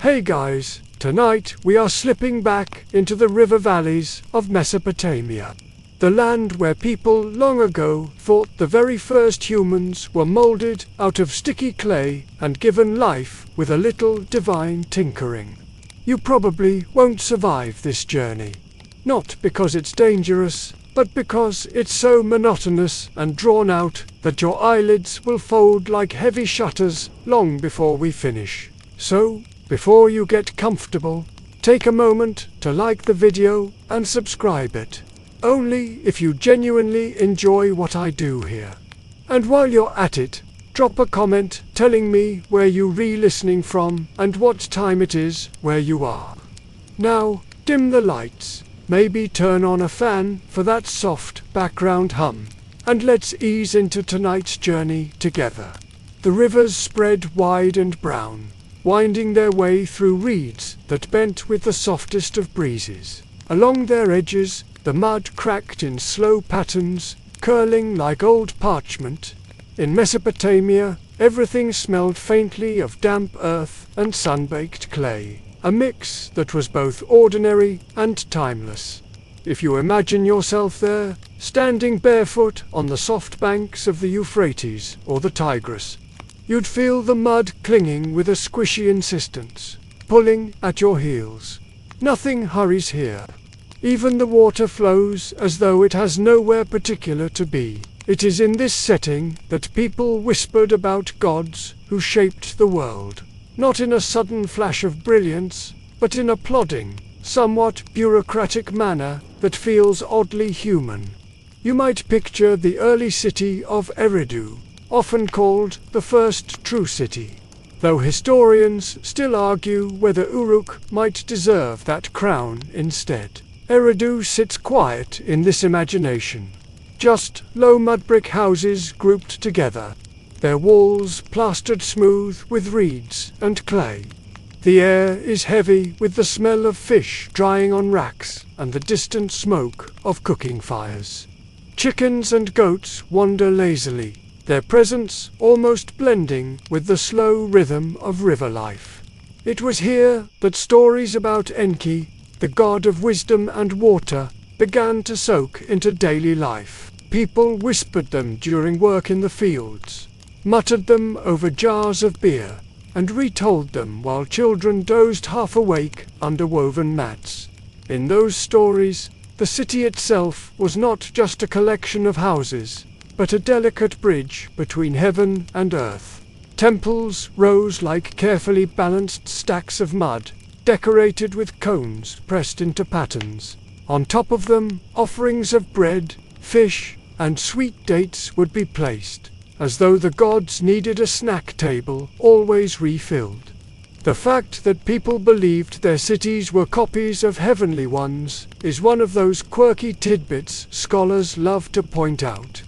Hey guys, tonight we are slipping back into the river valleys of Mesopotamia. The land where people long ago thought the very first humans were molded out of sticky clay and given life with a little divine tinkering. You probably won't survive this journey. Not because it's dangerous, but because it's so monotonous and drawn out that your eyelids will fold like heavy shutters long before we finish. So, before you get comfortable, take a moment to like the video and subscribe it. Only if you genuinely enjoy what I do here. And while you're at it, drop a comment telling me where you're re-listening from and what time it is where you are. Now, dim the lights, maybe turn on a fan for that soft background hum, and let's ease into tonight's journey together. The rivers spread wide and brown, winding their way through reeds that bent with the softest of breezes. Along their edges, the mud cracked in slow patterns, curling like old parchment. In Mesopotamia, everything smelled faintly of damp earth and sun-baked clay, a mix that was both ordinary and timeless. If you imagine yourself there, standing barefoot on the soft banks of the Euphrates or the Tigris, you'd feel the mud clinging with a squishy insistence, pulling at your heels. Nothing hurries here. Even the water flows as though it has nowhere particular to be. It is in this setting that people whispered about gods who shaped the world, not in a sudden flash of brilliance, but in a plodding, somewhat bureaucratic manner that feels oddly human. You might picture the early city of Eridu, often called the first true city, though historians still argue whether Uruk might deserve that crown instead. Eridu sits quiet in this imagination. Just low mud brick houses grouped together, their walls plastered smooth with reeds and clay. The air is heavy with the smell of fish drying on racks and the distant smoke of cooking fires. Chickens and goats wander lazily, their presence almost blending with the slow rhythm of river life. It was here that stories about Enki, the god of wisdom and water, began to soak into daily life. People whispered them during work in the fields, muttered them over jars of beer, and retold them while children dozed half awake under woven mats. In those stories, the city itself was not just a collection of houses, but a delicate bridge between heaven and earth. Temples rose like carefully balanced stacks of mud, decorated with cones pressed into patterns. On top of them, offerings of bread, fish, and sweet dates would be placed, as though the gods needed a snack table always refilled. The fact that people believed their cities were copies of heavenly ones is one of those quirky tidbits scholars love to point out.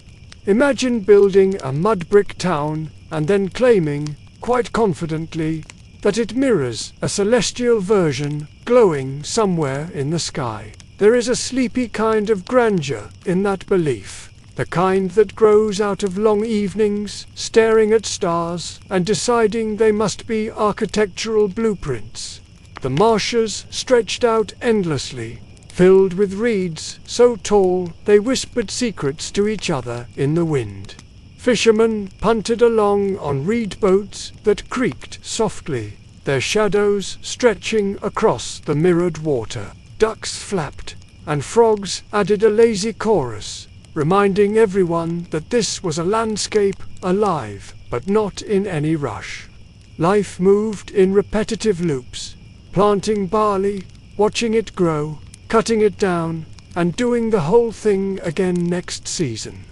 Imagine building a mud brick town and then claiming, quite confidently, that it mirrors a celestial version glowing somewhere in the sky. There is a sleepy kind of grandeur in that belief, the kind that grows out of long evenings, staring at stars and deciding they must be architectural blueprints. The marshes stretched out endlessly, filled with reeds so tall they whispered secrets to each other in the wind. Fishermen punted along on reed boats that creaked softly, their shadows stretching across the mirrored water. Ducks flapped, and frogs added a lazy chorus, reminding everyone that this was a landscape alive, but not in any rush. Life moved in repetitive loops, planting barley, watching it grow, cutting it down, and doing the whole thing again next season.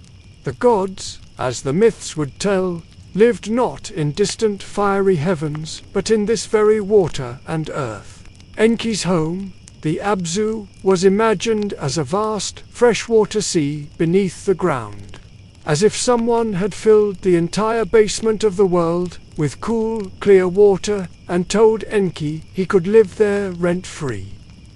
The gods, as the myths would tell, lived not in distant fiery heavens, but in this very water and earth. Enki's home, the Abzu, was imagined as a vast, freshwater sea beneath the ground, as if someone had filled the entire basement of the world with cool, clear water and told Enki he could live there rent-free.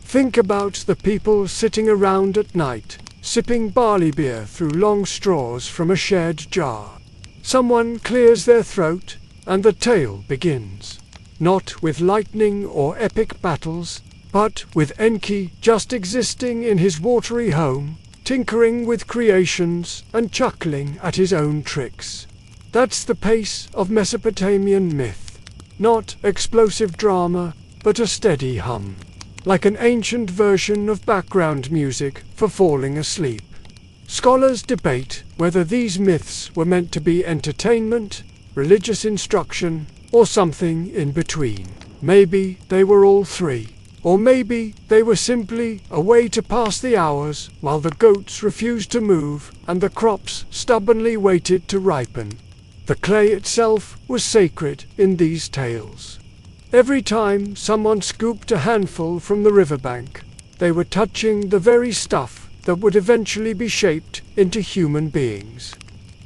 Think about the people sitting around at night, sipping barley beer through long straws from a shared jar. Someone clears their throat, and the tale begins. not with lightning or epic battles, but with Enki just existing in his watery home, tinkering with creations and chuckling at his own tricks. That's the pace of Mesopotamian myth. Not explosive drama, but a steady hum, like an ancient version of background music for falling asleep. Scholars debate whether these myths were meant to be entertainment, religious instruction, or something in between. Maybe they were all three. Or maybe they were simply a way to pass the hours while the goats refused to move and the crops stubbornly waited to ripen. The clay itself was sacred in these tales. Every time someone scooped a handful from the riverbank, they were touching the very stuff that would eventually be shaped into human beings.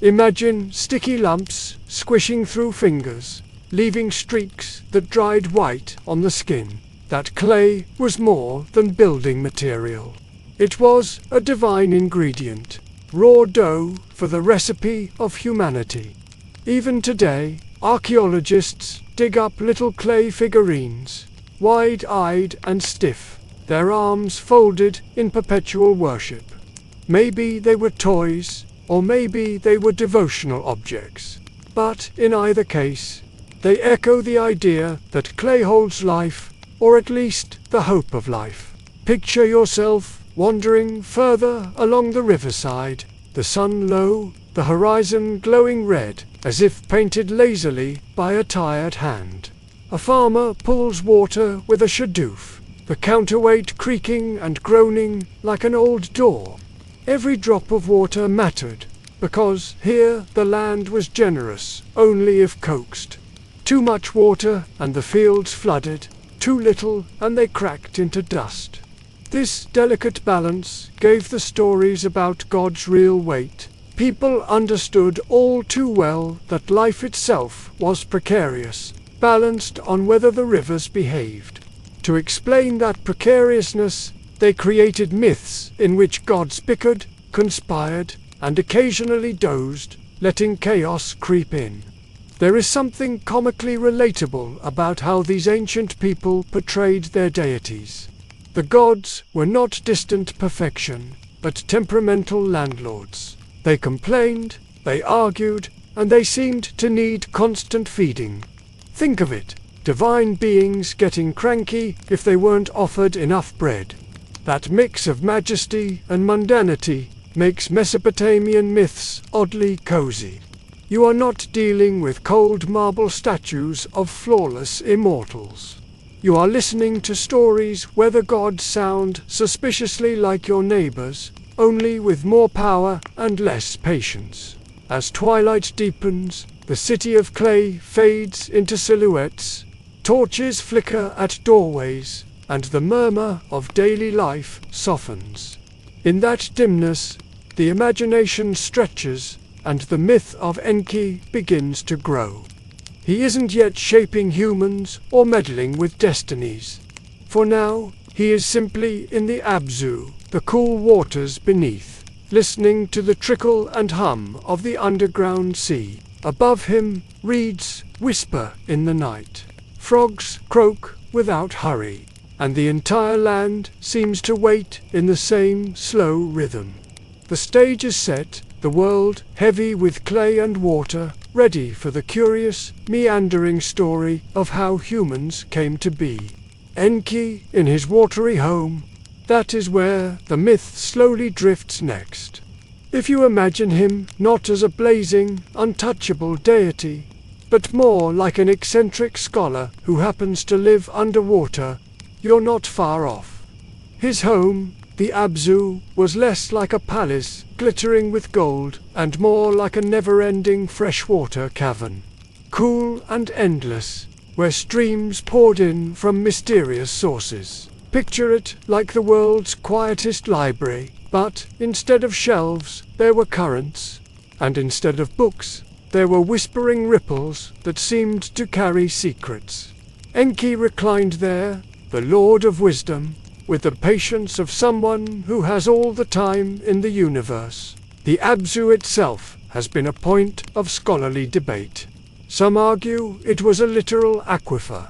Imagine sticky lumps squishing through fingers, leaving streaks that dried white on the skin. That clay was more than building material. It was a divine ingredient, raw dough for the recipe of humanity. Even today, archaeologists dig up little clay figurines, wide-eyed and stiff, their arms folded in perpetual worship. Maybe they were toys, or maybe they were devotional objects. But in either case, they echo the idea that clay holds life, or at least the hope of life. Picture yourself wandering further along the riverside, the sun low, the horizon glowing red, as if painted lazily by a tired hand. A farmer pulls water with a shadoof, the counterweight creaking and groaning like an old door. Every drop of water mattered, because here the land was generous only if coaxed. Too much water and the fields flooded, too little and they cracked into dust. This delicate balance gave the stories about God's real weight. People understood all too well that life itself was precarious, balanced on whether the rivers behaved. To explain that precariousness, they created myths in which gods bickered, conspired, and occasionally dozed, letting chaos creep in. There is something comically relatable about how these ancient people portrayed their deities. The gods were not distant perfection, but temperamental landlords. They complained, they argued, and they seemed to need constant feeding. Think of it, divine beings getting cranky if they weren't offered enough bread. That mix of majesty and mundanity makes Mesopotamian myths oddly cozy. You are not dealing with cold marble statues of flawless immortals. You are listening to stories where the gods sound suspiciously like your neighbors, only with more power and less patience. As twilight deepens, the city of clay fades into silhouettes, torches flicker at doorways, and the murmur of daily life softens. In that dimness, the imagination stretches, and the myth of Enki begins to grow. He isn't yet shaping humans or meddling with destinies. For now, he is simply in the Abzu, the cool waters beneath, listening to the trickle and hum of the underground sea. Above him, reeds whisper in the night. Frogs croak without hurry, and the entire land seems to wait in the same slow rhythm. The stage is set, the world heavy with clay and water, ready for the curious, meandering story of how humans came to be. Enki in his watery home, that is where the myth slowly drifts next. If you imagine him not as a blazing, untouchable deity, but more like an eccentric scholar who happens to live underwater, you're not far off. His home, the Abzu, was less like a palace glittering with gold and more like a never-ending freshwater cavern, cool and endless, where streams poured in from mysterious sources. Picture it like the world's quietest library, but instead of shelves, there were currents, and instead of books, there were whispering ripples that seemed to carry secrets. Enki reclined there, the Lord of Wisdom, with the patience of someone who has all the time in the universe. The Abzu itself has been a point of scholarly debate. Some argue it was a literal aquifer,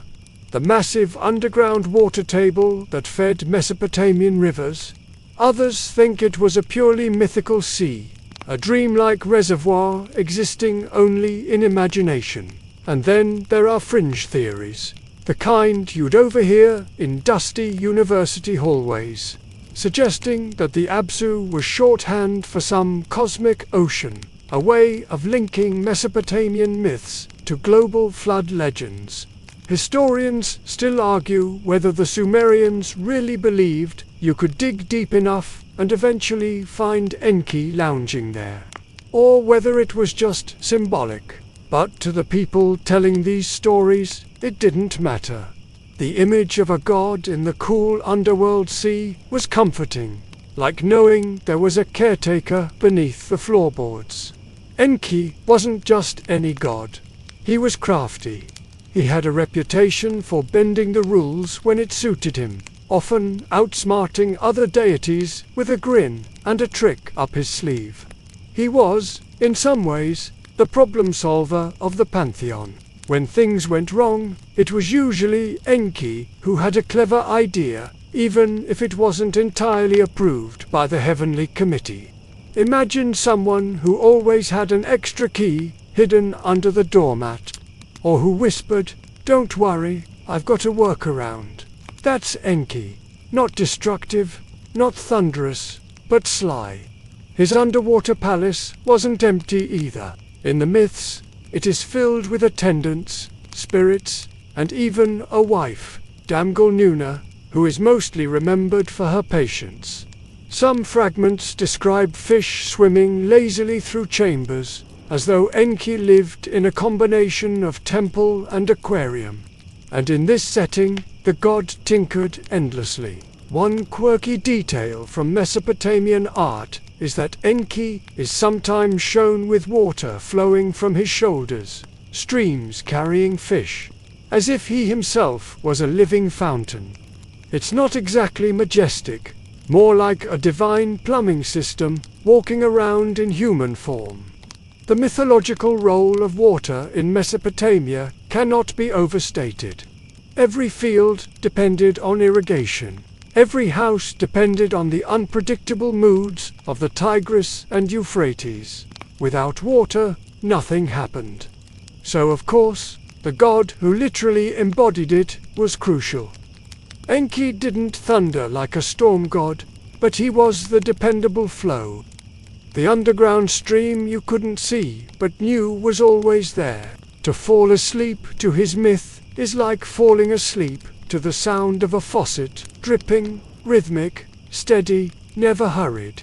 the massive underground water table that fed Mesopotamian rivers. Others think it was a purely mythical sea, a dreamlike reservoir existing only in imagination. And then there are fringe theories, the kind you'd overhear in dusty university hallways, suggesting that the Abzu was shorthand for some cosmic ocean, a way of linking Mesopotamian myths to global flood legends. Historians still argue whether the Sumerians really believed you could dig deep enough and eventually find Enki lounging there, or whether it was just symbolic. But to the people telling these stories, it didn't matter. The image of a god in the cool underworld sea was comforting, like knowing there was a caretaker beneath the floorboards. Enki wasn't just any god. He was crafty. He had a reputation for bending the rules when it suited him, often outsmarting other deities with a grin and a trick up his sleeve. He was, in some ways, the problem solver of the pantheon. When things went wrong, it was usually Enki who had a clever idea, even if it wasn't entirely approved by the heavenly committee. Imagine someone who always had an extra key hidden under the doormat, or who whispered, "Don't worry, I've got a workaround." That's Enki. Not destructive, not thunderous, but sly. His underwater palace wasn't empty either. In the myths, it is filled with attendants, spirits, and even a wife, Damgul Nuna, who is mostly remembered for her patience. Some fragments describe fish swimming lazily through chambers, as though Enki lived in a combination of temple and aquarium. And in this setting, the god tinkered endlessly. One quirky detail from Mesopotamian art is that Enki is sometimes shown with water flowing from his shoulders, streams carrying fish, as if he himself was a living fountain. It's not exactly majestic, more like a divine plumbing system walking around in human form. The mythological role of water in Mesopotamia cannot be overstated. Every field depended on irrigation. Every house depended on the unpredictable moods of the Tigris and Euphrates. Without water, nothing happened. So, of course, the god who literally embodied it was crucial. Enki didn't thunder like a storm god, but he was the dependable flow. The underground stream you couldn't see, but knew was always there. To fall asleep to his myth is like falling asleep to the sound of a faucet, dripping, rhythmic, steady, never hurried.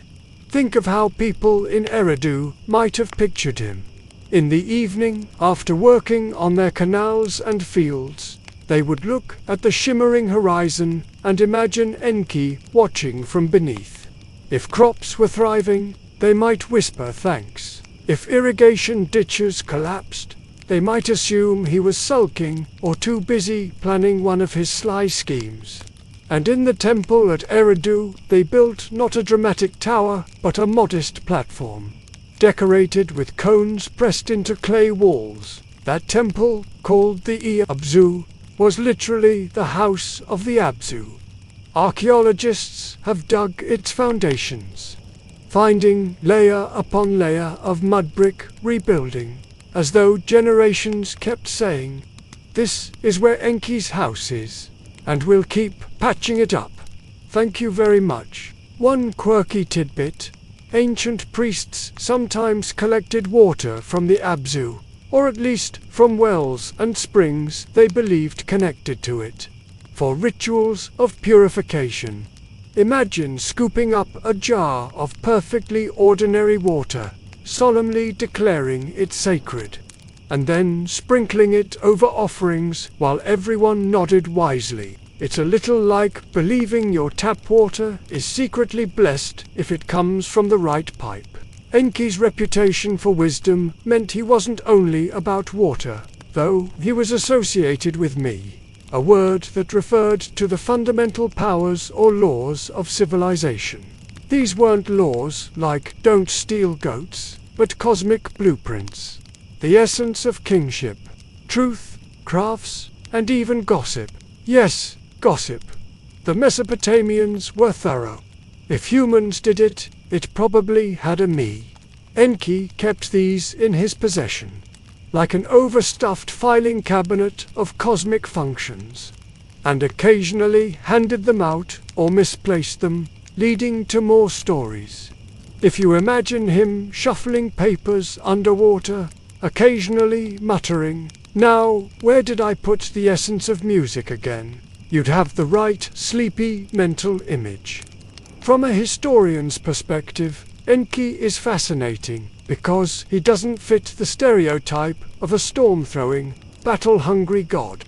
Think of how people in Eridu might have pictured him. In the evening, after working on their canals and fields, they would look at the shimmering horizon and imagine Enki watching from beneath. If crops were thriving, they might whisper thanks. If irrigation ditches collapsed, they might assume he was sulking or too busy planning one of his sly schemes. And in the temple at Eridu, they built not a dramatic tower, but a modest platform, decorated with cones pressed into clay walls. That temple, called the Abzu, was literally the house of the Abzu. Archaeologists have dug its foundations, finding layer upon layer of mud brick rebuilding, as though generations kept saying, "This is where Enki's house is, and we'll keep patching it up." Thank you very much. One quirky tidbit: ancient priests sometimes collected water from the Abzu, or at least from wells and springs they believed connected to it, for rituals of purification. Imagine scooping up a jar of perfectly ordinary water, solemnly declaring it sacred, and then sprinkling it over offerings while everyone nodded wisely. It's a little like believing your tap water is secretly blessed if it comes from the right pipe. Enki's reputation for wisdom meant he wasn't only about water, though he was associated with me, a word that referred to the fundamental powers or laws of civilization. These weren't laws like "don't steal goats," but cosmic blueprints, the essence of kingship, truth, crafts, and even gossip. Yes, gossip. The Mesopotamians were thorough. If humans did it, it probably had a me. Enki kept these in his possession, like an overstuffed filing cabinet of cosmic functions, and occasionally handed them out or misplaced them, leading to more stories. If you imagine him shuffling papers underwater, occasionally muttering, "Now, where did I put the essence of music again?" you'd have the right sleepy mental image. From a historian's perspective, Enki is fascinating because he doesn't fit the stereotype of a storm-throwing, battle-hungry god.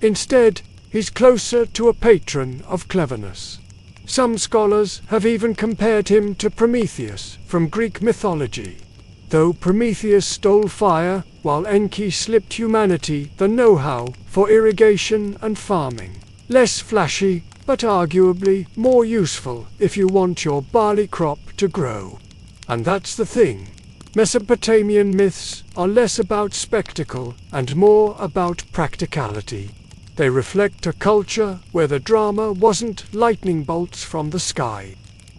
Instead, he's closer to a patron of cleverness. Some scholars have even compared him to Prometheus from Greek mythology. Though Prometheus stole fire, while Enki slipped humanity the know-how for irrigation and farming. Less flashy, but arguably more useful if you want your barley crop to grow. And that's the thing. Mesopotamian myths are less about spectacle and more about practicality. They reflect a culture where the drama wasn't lightning bolts from the sky,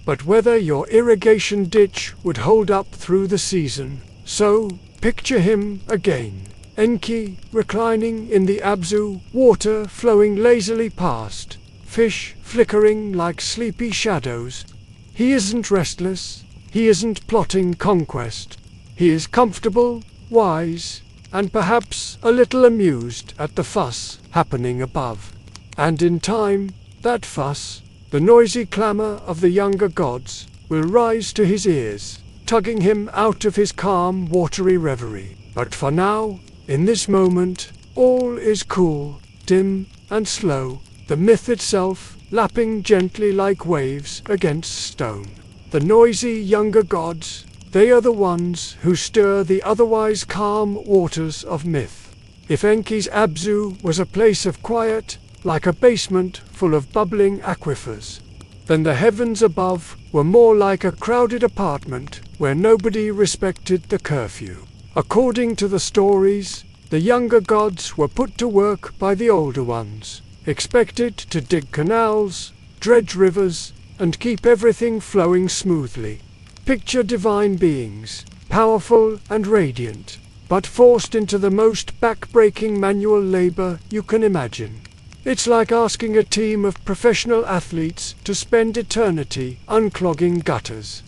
but whether your irrigation ditch would hold up through the season. So, picture him again. Enki, reclining in the Abzu, water flowing lazily past, fish flickering like sleepy shadows. He isn't restless, he isn't plotting conquest. He is comfortable, wise, and perhaps a little amused at the fuss happening above. And in time, that fuss, the noisy clamor of the younger gods, will rise to his ears, tugging him out of his calm, watery reverie. But for now, in this moment, all is cool, dim, and slow, the myth itself lapping gently like waves against stone. The noisy younger gods, they are the ones who stir the otherwise calm waters of myth. If Enki's Abzu was a place of quiet, like a basement full of bubbling aquifers, then the heavens above were more like a crowded apartment where nobody respected the curfew. According to the stories, the younger gods were put to work by the older ones, expected to dig canals, dredge rivers, and keep everything flowing smoothly. Picture divine beings, powerful and radiant, but forced into the most back-breaking manual labor you can imagine. It's like asking a team of professional athletes to spend eternity unclogging gutters.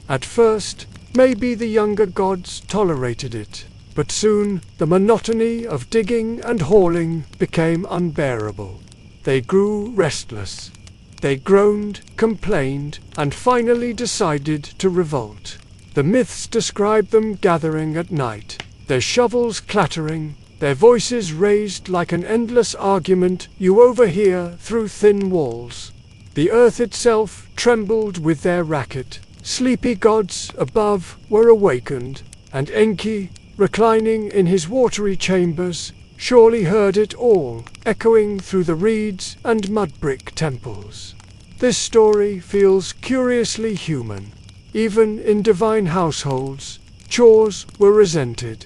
At first, maybe the younger gods tolerated it, but soon the monotony of digging and hauling became unbearable. They grew restless. They groaned, complained, and finally decided to revolt. The myths describe them gathering at night, their shovels clattering, their voices raised like an endless argument you overhear through thin walls. The earth itself trembled with their racket. Sleepy gods above were awakened, and Enki, reclining in his watery chambers, surely heard it all, echoing through the reeds and mud-brick temples. This story feels curiously human. Even in divine households, chores were resented.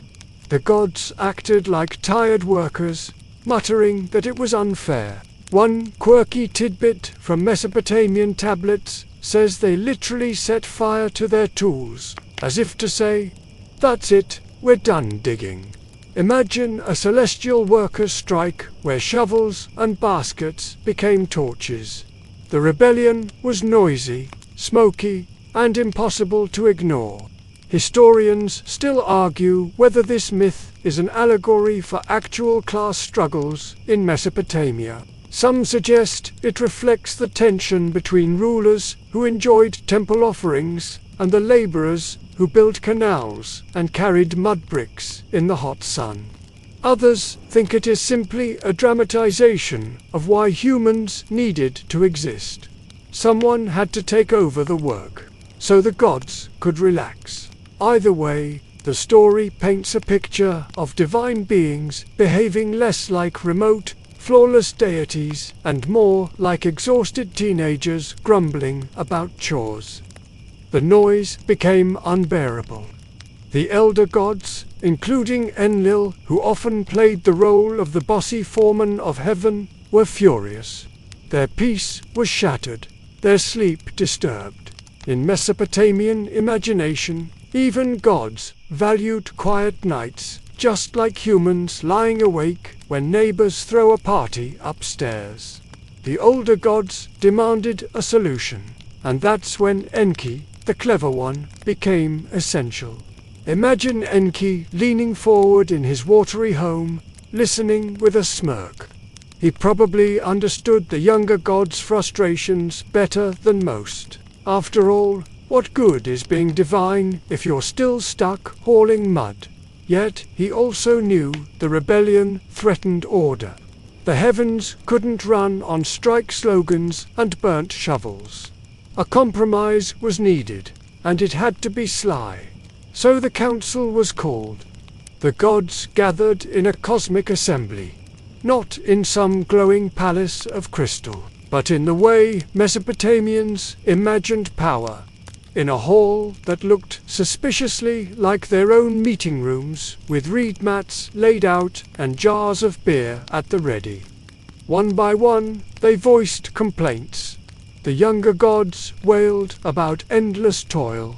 The gods acted like tired workers, muttering that it was unfair. One quirky tidbit from Mesopotamian tablets says they literally set fire to their tools, as if to say, "That's it, we're done digging." Imagine a celestial workers' strike where shovels and baskets became torches. The rebellion was noisy, smoky, and impossible to ignore. Historians still argue whether this myth is an allegory for actual class struggles in Mesopotamia. Some suggest it reflects the tension between rulers who enjoyed temple offerings and the laborers who built canals and carried mud bricks in the hot sun. Others think it is simply a dramatization of why humans needed to exist. Someone had to take over the work, so the gods could relax. Either way, the story paints a picture of divine beings behaving less like remote, flawless deities and more like exhausted teenagers grumbling about chores. The noise became unbearable. The elder gods, including Enlil, who often played the role of the bossy foreman of heaven, were furious. Their peace was shattered, their sleep disturbed. In Mesopotamian imagination, even gods valued quiet nights, just like humans lying awake when neighbors throw a party upstairs. The older gods demanded a solution, and that's when Enki, the clever one, became essential. Imagine Enki leaning forward in his watery home, listening with a smirk. He probably understood the younger gods' frustrations better than most. After all, what good is being divine if you're still stuck hauling mud? Yet he also knew the rebellion threatened order. The heavens couldn't run on strike slogans and burnt shovels. A compromise was needed, and it had to be sly. So the council was called. The gods gathered in a cosmic assembly, not in some glowing palace of crystal, but in the way Mesopotamians imagined power, in a hall that looked suspiciously like their own meeting rooms, with reed mats laid out and jars of beer at the ready. One by one, they voiced complaints. The younger gods wailed about endless toil.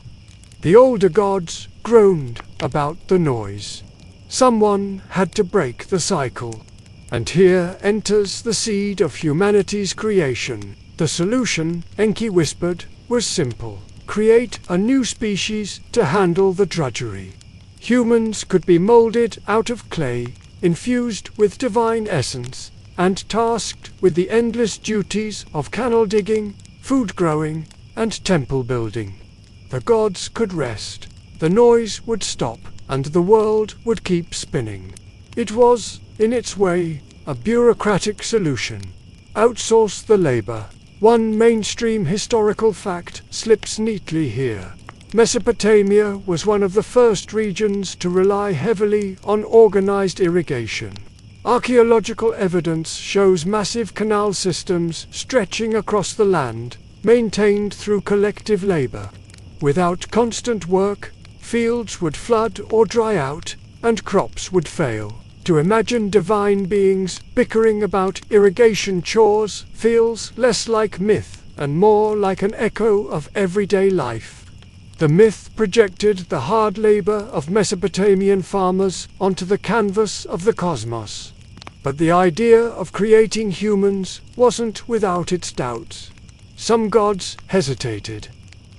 The older gods groaned about the noise. Someone had to break the cycle. And here enters the seed of humanity's creation. The solution, Enki whispered, was simple. Create a new species to handle the drudgery. Humans could be molded out of clay, infused with divine essence, and tasked with the endless duties of canal digging, food growing, and temple building. The gods could rest, the noise would stop, and the world would keep spinning. It was, in its way, a bureaucratic solution. Outsource the labor. One mainstream historical fact slips neatly here. Mesopotamia was one of the first regions to rely heavily on organized irrigation. Archaeological evidence shows massive canal systems stretching across the land, maintained through collective labor. Without constant work, fields would flood or dry out, and crops would fail. To imagine divine beings bickering about irrigation chores feels less like myth and more like an echo of everyday life. The myth projected the hard labor of Mesopotamian farmers onto the canvas of the cosmos. But the idea of creating humans wasn't without its doubts. Some gods hesitated.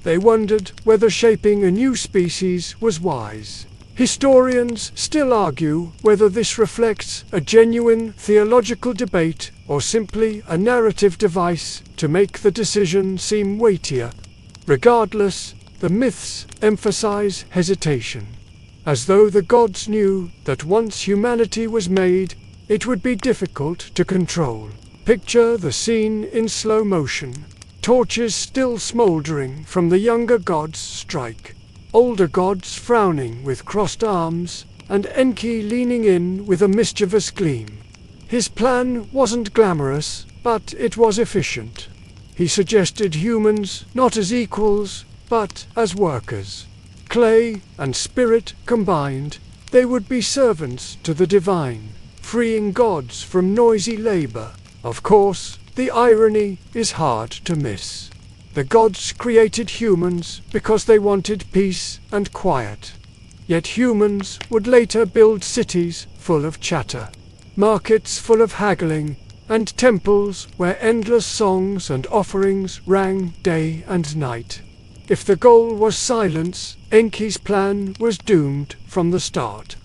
They wondered whether shaping a new species was wise. Historians still argue whether this reflects a genuine theological debate or simply a narrative device to make the decision seem weightier. Regardless, the myths emphasize hesitation, as though the gods knew that once humanity was made, it would be difficult to control. Picture the scene in slow motion, torches still smoldering from the younger gods' strike. Older gods frowning with crossed arms, and Enki leaning in with a mischievous gleam. His plan wasn't glamorous, but it was efficient. He suggested humans not as equals, but as workers. Clay and spirit combined, they would be servants to the divine, freeing gods from noisy labor. Of course, the irony is hard to miss. The gods created humans because they wanted peace and quiet. Yet humans would later build cities full of chatter, markets full of haggling, and temples where endless songs and offerings rang day and night. If the goal was silence, Enki's plan was doomed from the start.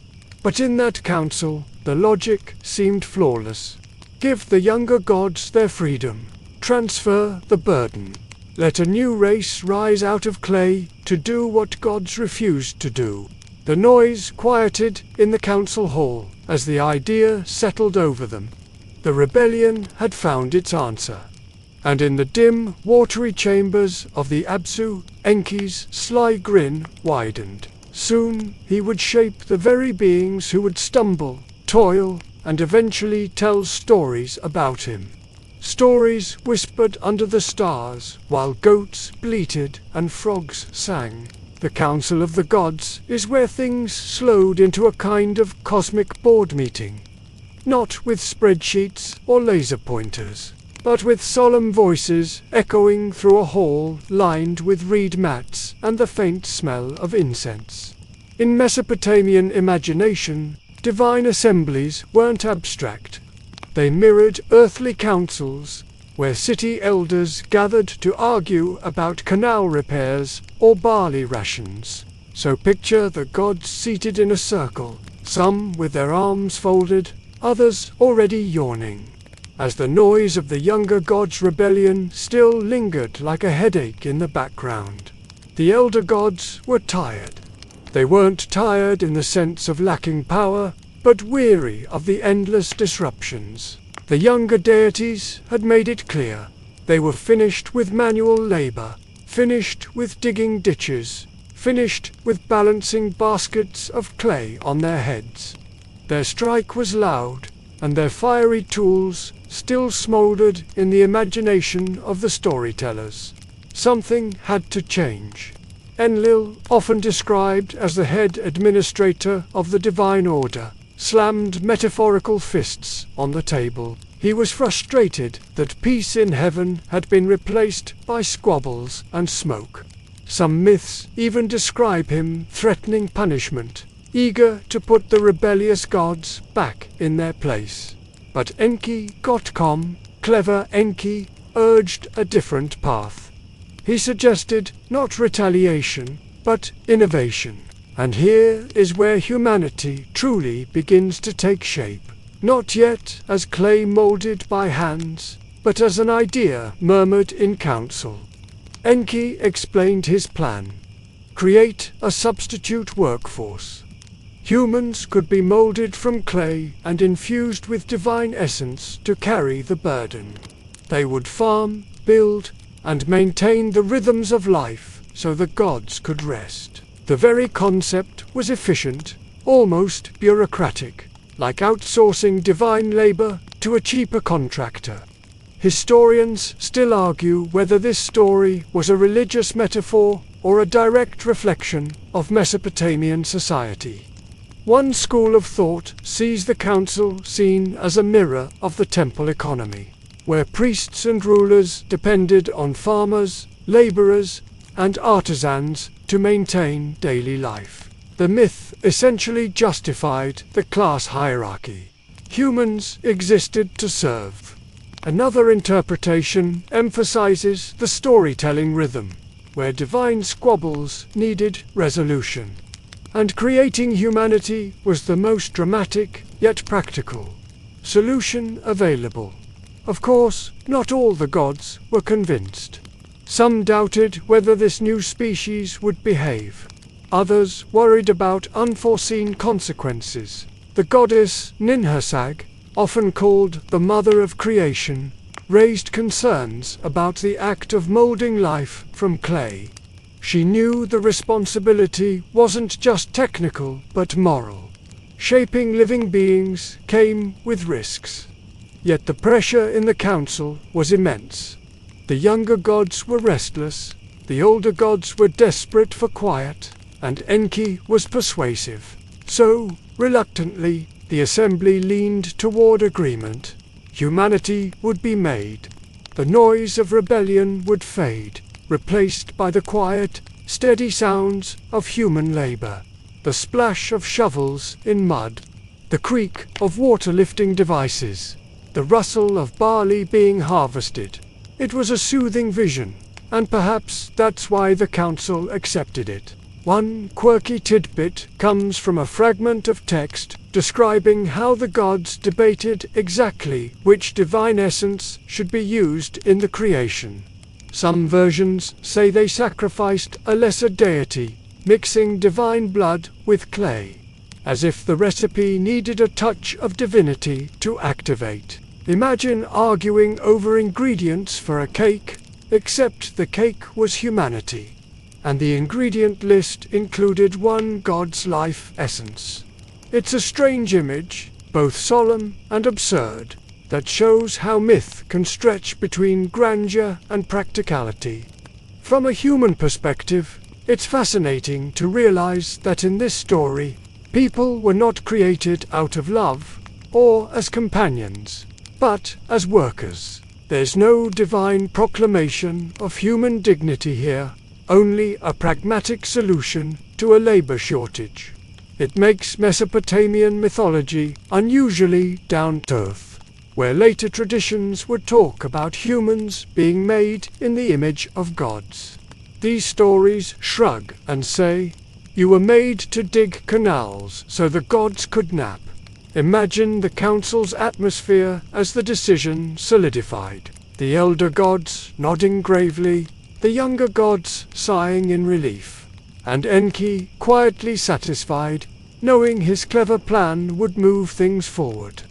But in that council, the logic seemed flawless. Give the younger gods their freedom. Transfer the burden. Let a new race rise out of clay to do what gods refused to do. The noise quieted in the council hall as the idea settled over them. The rebellion had found its answer. And in the dim, watery chambers of the Absu, Enki's sly grin widened. Soon he would shape the very beings who would stumble, toil, and eventually tell stories about him. Stories whispered under the stars while goats bleated and frogs sang. The Council of the Gods is where things slowed into a kind of cosmic board meeting. Not with spreadsheets or laser pointers, but with solemn voices echoing through a hall lined with reed mats and the faint smell of incense. In Mesopotamian imagination, divine assemblies weren't abstract. They mirrored earthly councils, where city elders gathered to argue about canal repairs or barley rations. So picture the gods seated in a circle, some with their arms folded, others already yawning, as the noise of the younger gods' rebellion still lingered like a headache in the background. The elder gods were tired. They weren't tired in the sense of lacking power, but weary of the endless disruptions. The younger deities had made it clear. They were finished with manual labor, finished with digging ditches, finished with balancing baskets of clay on their heads. Their strike was loud, and their fiery tools still smoldered in the imagination of the storytellers. Something had to change. Enlil, often described as the head administrator of the divine order, slammed metaphorical fists on the table. He was frustrated that peace in heaven had been replaced by squabbles and smoke. Some myths even describe him threatening punishment, eager to put the rebellious gods back in their place. But Enki got calm. Clever Enki urged a different path. He suggested not retaliation, but innovation. And here is where humanity truly begins to take shape. Not yet as clay molded by hands, but as an idea murmured in council. Enki explained his plan. Create a substitute workforce. Humans could be molded from clay and infused with divine essence to carry the burden. They would farm, build, and maintain the rhythms of life so the gods could rest. The very concept was efficient, almost bureaucratic, like outsourcing divine labor to a cheaper contractor. Historians still argue whether this story was a religious metaphor or a direct reflection of Mesopotamian society. One school of thought sees the council seen as a mirror of the temple economy, where priests and rulers depended on farmers, laborers, and artisans to maintain daily life. The myth essentially justified the class hierarchy. Humans existed to serve. Another interpretation emphasizes the storytelling rhythm, where divine squabbles needed resolution. And creating humanity was the most dramatic, yet practical solution available. Of course, not all the gods were convinced. Some doubted whether this new species would behave. Others worried about unforeseen consequences. The goddess Ninhursag, often called the Mother of Creation, raised concerns about the act of molding life from clay. She knew the responsibility wasn't just technical, but moral. Shaping living beings came with risks. Yet the pressure in the council was immense. The younger gods were restless, the older gods were desperate for quiet, and Enki was persuasive. So, reluctantly, the assembly leaned toward agreement. Humanity would be made. The noise of rebellion would fade, replaced by the quiet, steady sounds of human labor. The splash of shovels in mud, the creak of water-lifting devices, the rustle of barley being harvested. It was a soothing vision, and perhaps that's why the council accepted it. One quirky tidbit comes from a fragment of text describing how the gods debated exactly which divine essence should be used in the creation. Some versions say they sacrificed a lesser deity, mixing divine blood with clay, as if the recipe needed a touch of divinity to activate. Imagine arguing over ingredients for a cake, except the cake was humanity, and the ingredient list included one god's life essence. It's a strange image, both solemn and absurd, that shows how myth can stretch between grandeur and practicality. From a human perspective, It's fascinating to realize that in this story, people were not created out of love or as companions, but as workers. There's no divine proclamation of human dignity here, only a pragmatic solution to a labor shortage. It makes Mesopotamian mythology unusually down-to-earth, where later traditions would talk about humans being made in the image of gods. These stories shrug and say, "You were made to dig canals so the gods could nap." Imagine the council's atmosphere as the decision solidified. The elder gods nodding gravely, the younger gods sighing in relief, and Enki quietly satisfied, knowing his clever plan would move things forward.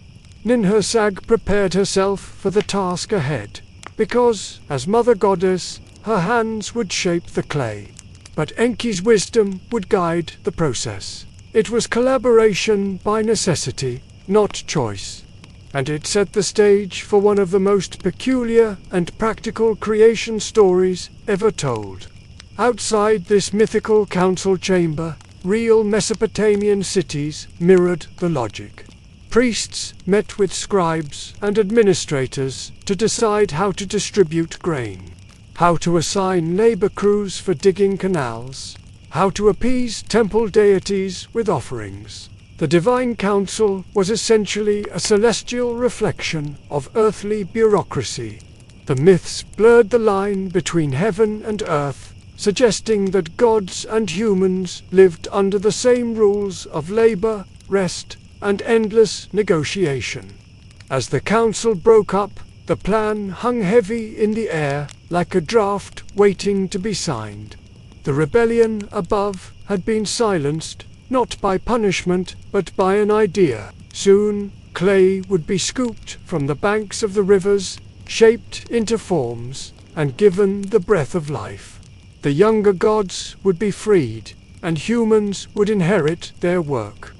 Ninhursag prepared herself for the task ahead, because, as mother goddess, her hands would shape the clay. But Enki's wisdom would guide the process. It was collaboration by necessity, not choice. And it set the stage for one of the most peculiar and practical creation stories ever told. Outside this mythical council chamber, real Mesopotamian cities mirrored the logic. Priests met with scribes and administrators to decide how to distribute grain, how to assign labor crews for digging canals, how to appease temple deities with offerings. The divine council was essentially a celestial reflection of earthly bureaucracy. The myths blurred the line between heaven and earth, suggesting that gods and humans lived under the same rules of labor, rest, and endless negotiation. As the council broke up, the plan hung heavy in the air, like a draft waiting to be signed. The rebellion above had been silenced, not by punishment, but by an idea. Soon, clay would be scooped from the banks of the rivers, shaped into forms, and given the breath of life. The younger gods would be freed, and humans would inherit their work.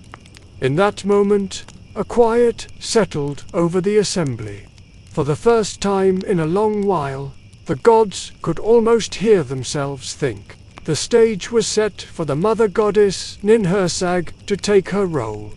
In that moment, a quiet settled over the assembly. For the first time in a long while, the gods could almost hear themselves think. The stage was set for the mother goddess Ninhursag to take her role.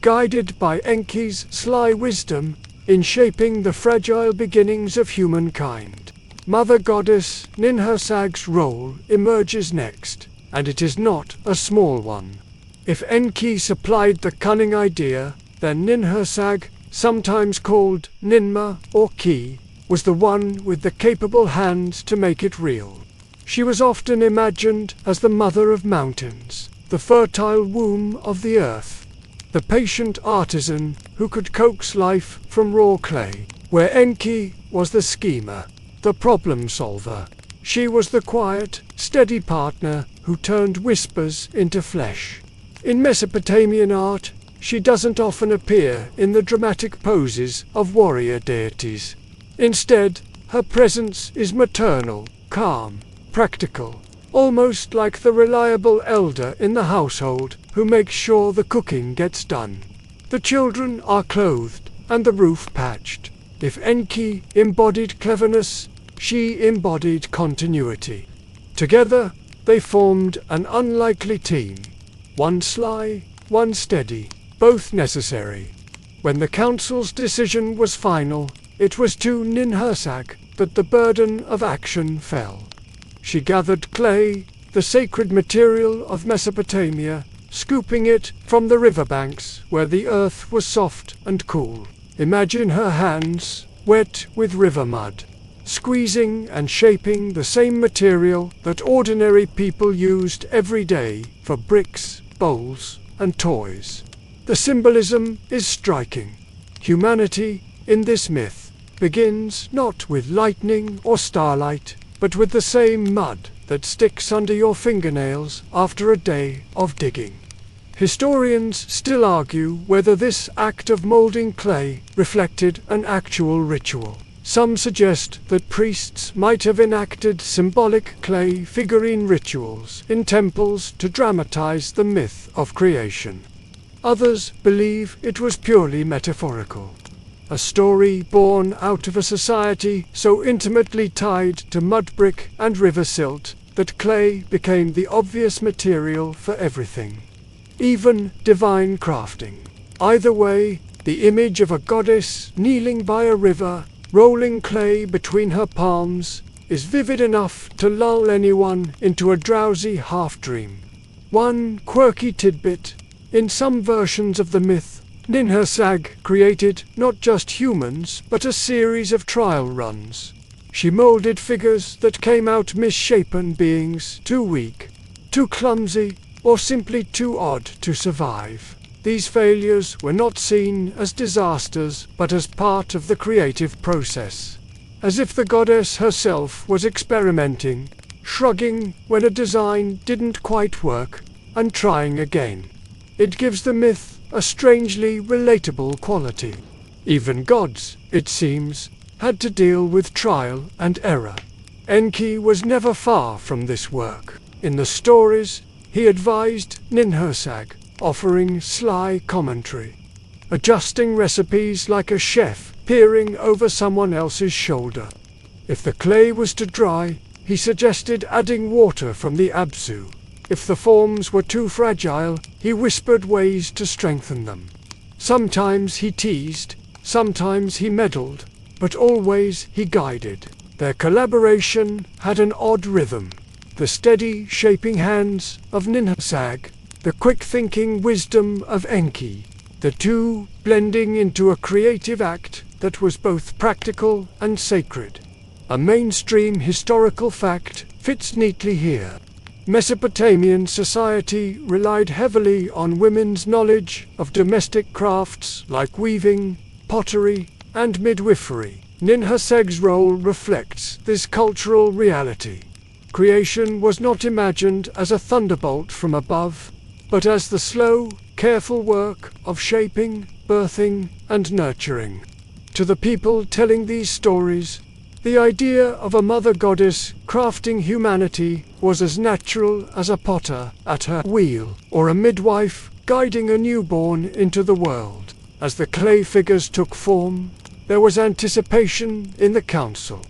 Guided by Enki's sly wisdom in shaping the fragile beginnings of humankind, Mother Goddess Ninhursag's role emerges next, and it is not a small one. If Enki supplied the cunning idea, then Ninhursag, sometimes called Ninma or Ki, was the one with the capable hands to make it real. She was often imagined as the mother of mountains, the fertile womb of the earth, the patient artisan who could coax life from raw clay, where Enki was the schemer, the problem solver. She was the quiet, steady partner who turned whispers into flesh. In Mesopotamian art, she doesn't often appear in the dramatic poses of warrior deities. Instead, her presence is maternal, calm, practical, almost like the reliable elder in the household who makes sure the cooking gets done. The children are clothed and the roof patched. If Enki embodied cleverness, she embodied continuity. Together, they formed an unlikely team. One sly, one steady, both necessary. When the council's decision was final, it was to Ninhursag that the burden of action fell. She gathered clay, the sacred material of Mesopotamia, scooping it from the riverbanks where the earth was soft and cool. Imagine her hands, wet with river mud, squeezing and shaping the same material that ordinary people used every day for bricks, bowls, and toys. The symbolism is striking. Humanity, in this myth, begins not with lightning or starlight, but with the same mud that sticks under your fingernails after a day of digging. Historians still argue whether this act of molding clay reflected an actual ritual. Some suggest that priests might have enacted symbolic clay figurine rituals in temples to dramatize the myth of creation. Others believe it was purely metaphorical, a story born out of a society so intimately tied to mud brick and river silt that clay became the obvious material for everything, even divine crafting. Either way, the image of a goddess kneeling by a river, rolling clay between her palms, is vivid enough to lull anyone into a drowsy half-dream. One quirky tidbit: in some versions of the myth, Ninhursag created not just humans, but a series of trial runs. She molded figures that came out misshapen beings, too weak, too clumsy, or simply too odd to survive. These failures were not seen as disasters, but as part of the creative process. As if the goddess herself was experimenting, shrugging when a design didn't quite work, and trying again. It gives the myth a strangely relatable quality. Even gods, it seems, had to deal with trial and error. Enki was never far from this work. In the stories, he advised Ninhursag, offering sly commentary, adjusting recipes like a chef peering over someone else's shoulder. If the clay was to dry, he suggested adding water from the Abzu. If the forms were too fragile, he whispered ways to strengthen them. Sometimes he teased, sometimes he meddled, but always he guided. Their collaboration had an odd rhythm. The steady, shaping hands of Ninhursag, the quick-thinking wisdom of Enki, the two blending into a creative act that was both practical and sacred. A mainstream historical fact fits neatly here. Mesopotamian society relied heavily on women's knowledge of domestic crafts like weaving, pottery, and midwifery. Ninhursag's role reflects this cultural reality. Creation was not imagined as a thunderbolt from above, but as the slow, careful work of shaping, birthing, and nurturing. To the people telling these stories, the idea of a mother goddess crafting humanity was as natural as a potter at her wheel, or a midwife guiding a newborn into the world. As the clay figures took form, there was anticipation in the council.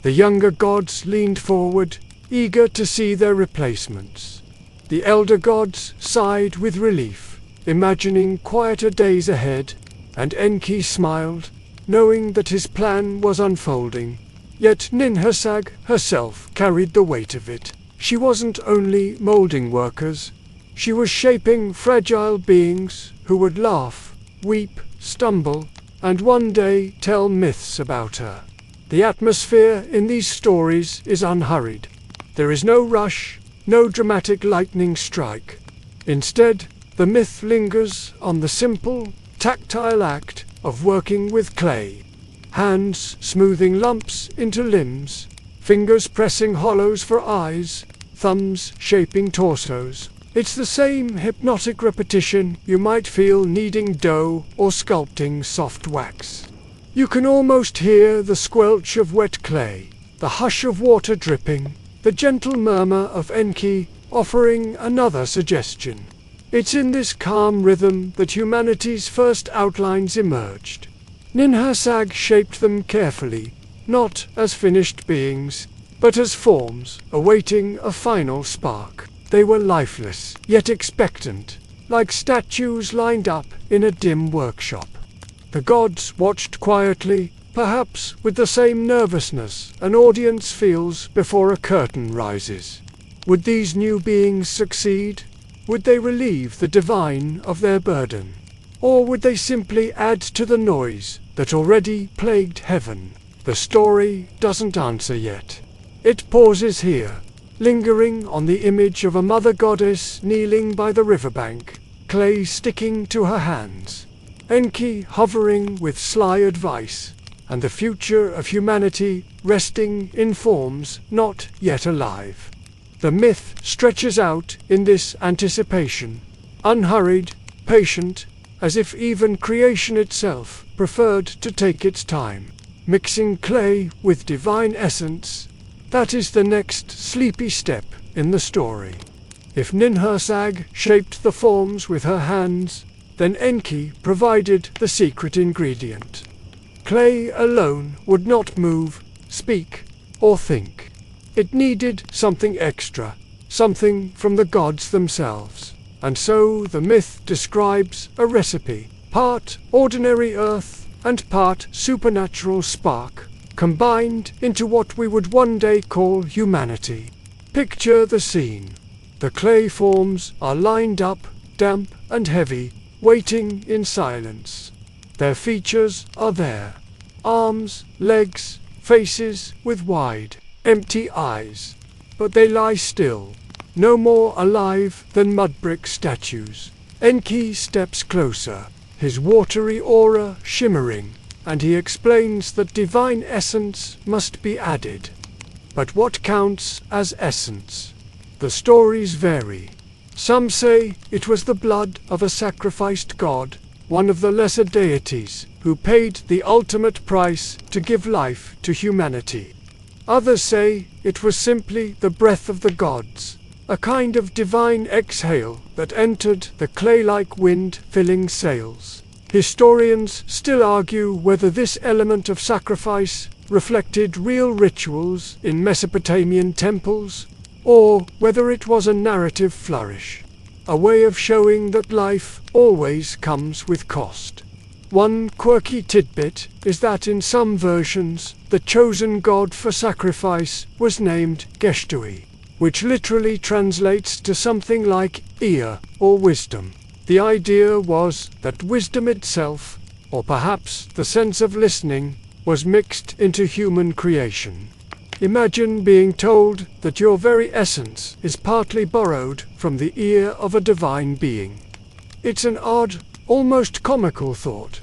The younger gods leaned forward, eager to see their replacements. The elder gods sighed with relief, imagining quieter days ahead, and Enki smiled, knowing that his plan was unfolding. Yet Ninhursag herself carried the weight of it. She wasn't only molding workers, she was shaping fragile beings who would laugh, weep, stumble, and one day tell myths about her. The atmosphere in these stories is unhurried. There is no rush, no dramatic lightning strike. Instead, the myth lingers on the simple, tactile act of working with clay. Hands smoothing lumps into limbs, fingers pressing hollows for eyes, thumbs shaping torsos. It's the same hypnotic repetition you might feel kneading dough or sculpting soft wax. You can almost hear the squelch of wet clay, the hush of water dripping, the gentle murmur of Enki offering another suggestion. It's in this calm rhythm that humanity's first outlines emerged. Ninhursag shaped them carefully, not as finished beings, but as forms awaiting a final spark. They were lifeless, yet expectant, like statues lined up in a dim workshop. The gods watched quietly, perhaps with the same nervousness an audience feels before a curtain rises. Would these new beings succeed? Would they relieve the divine of their burden? Or would they simply add to the noise that already plagued heaven? The story doesn't answer yet. It pauses here, lingering on the image of a mother goddess kneeling by the riverbank, clay sticking to her hands, Enki hovering with sly advice, and the future of humanity resting in forms not yet alive. The myth stretches out in this anticipation, unhurried, patient, as if even creation itself preferred to take its time. Mixing clay with divine essence, that is the next sleepy step in the story. If Ninhursag shaped the forms with her hands, then Enki provided the secret ingredient. Clay alone would not move, speak, or think. It needed something extra, something from the gods themselves. And so the myth describes a recipe, part ordinary earth and part supernatural spark, combined into what we would one day call humanity. Picture the scene. The clay forms are lined up, damp and heavy, waiting in silence. Their features are there. Arms, legs, faces with wide, empty eyes. But they lie still, no more alive than mud-brick statues. Enki steps closer, his watery aura shimmering, and he explains that divine essence must be added. But what counts as essence? The stories vary. Some say it was the blood of a sacrificed god, one of the lesser deities, who paid the ultimate price to give life to humanity. Others say it was simply the breath of the gods, a kind of divine exhale that entered the clay-like wind filling sails. Historians still argue whether this element of sacrifice reflected real rituals in Mesopotamian temples, or whether it was a narrative flourish, a way of showing that life always comes with cost. One quirky tidbit is that in some versions, the chosen god for sacrifice was named Geshtui, which literally translates to something like ear or wisdom. The idea was that wisdom itself, or perhaps the sense of listening, was mixed into human creation. Imagine being told that your very essence is partly borrowed from the ear of a divine being. It's an odd, almost comical thought,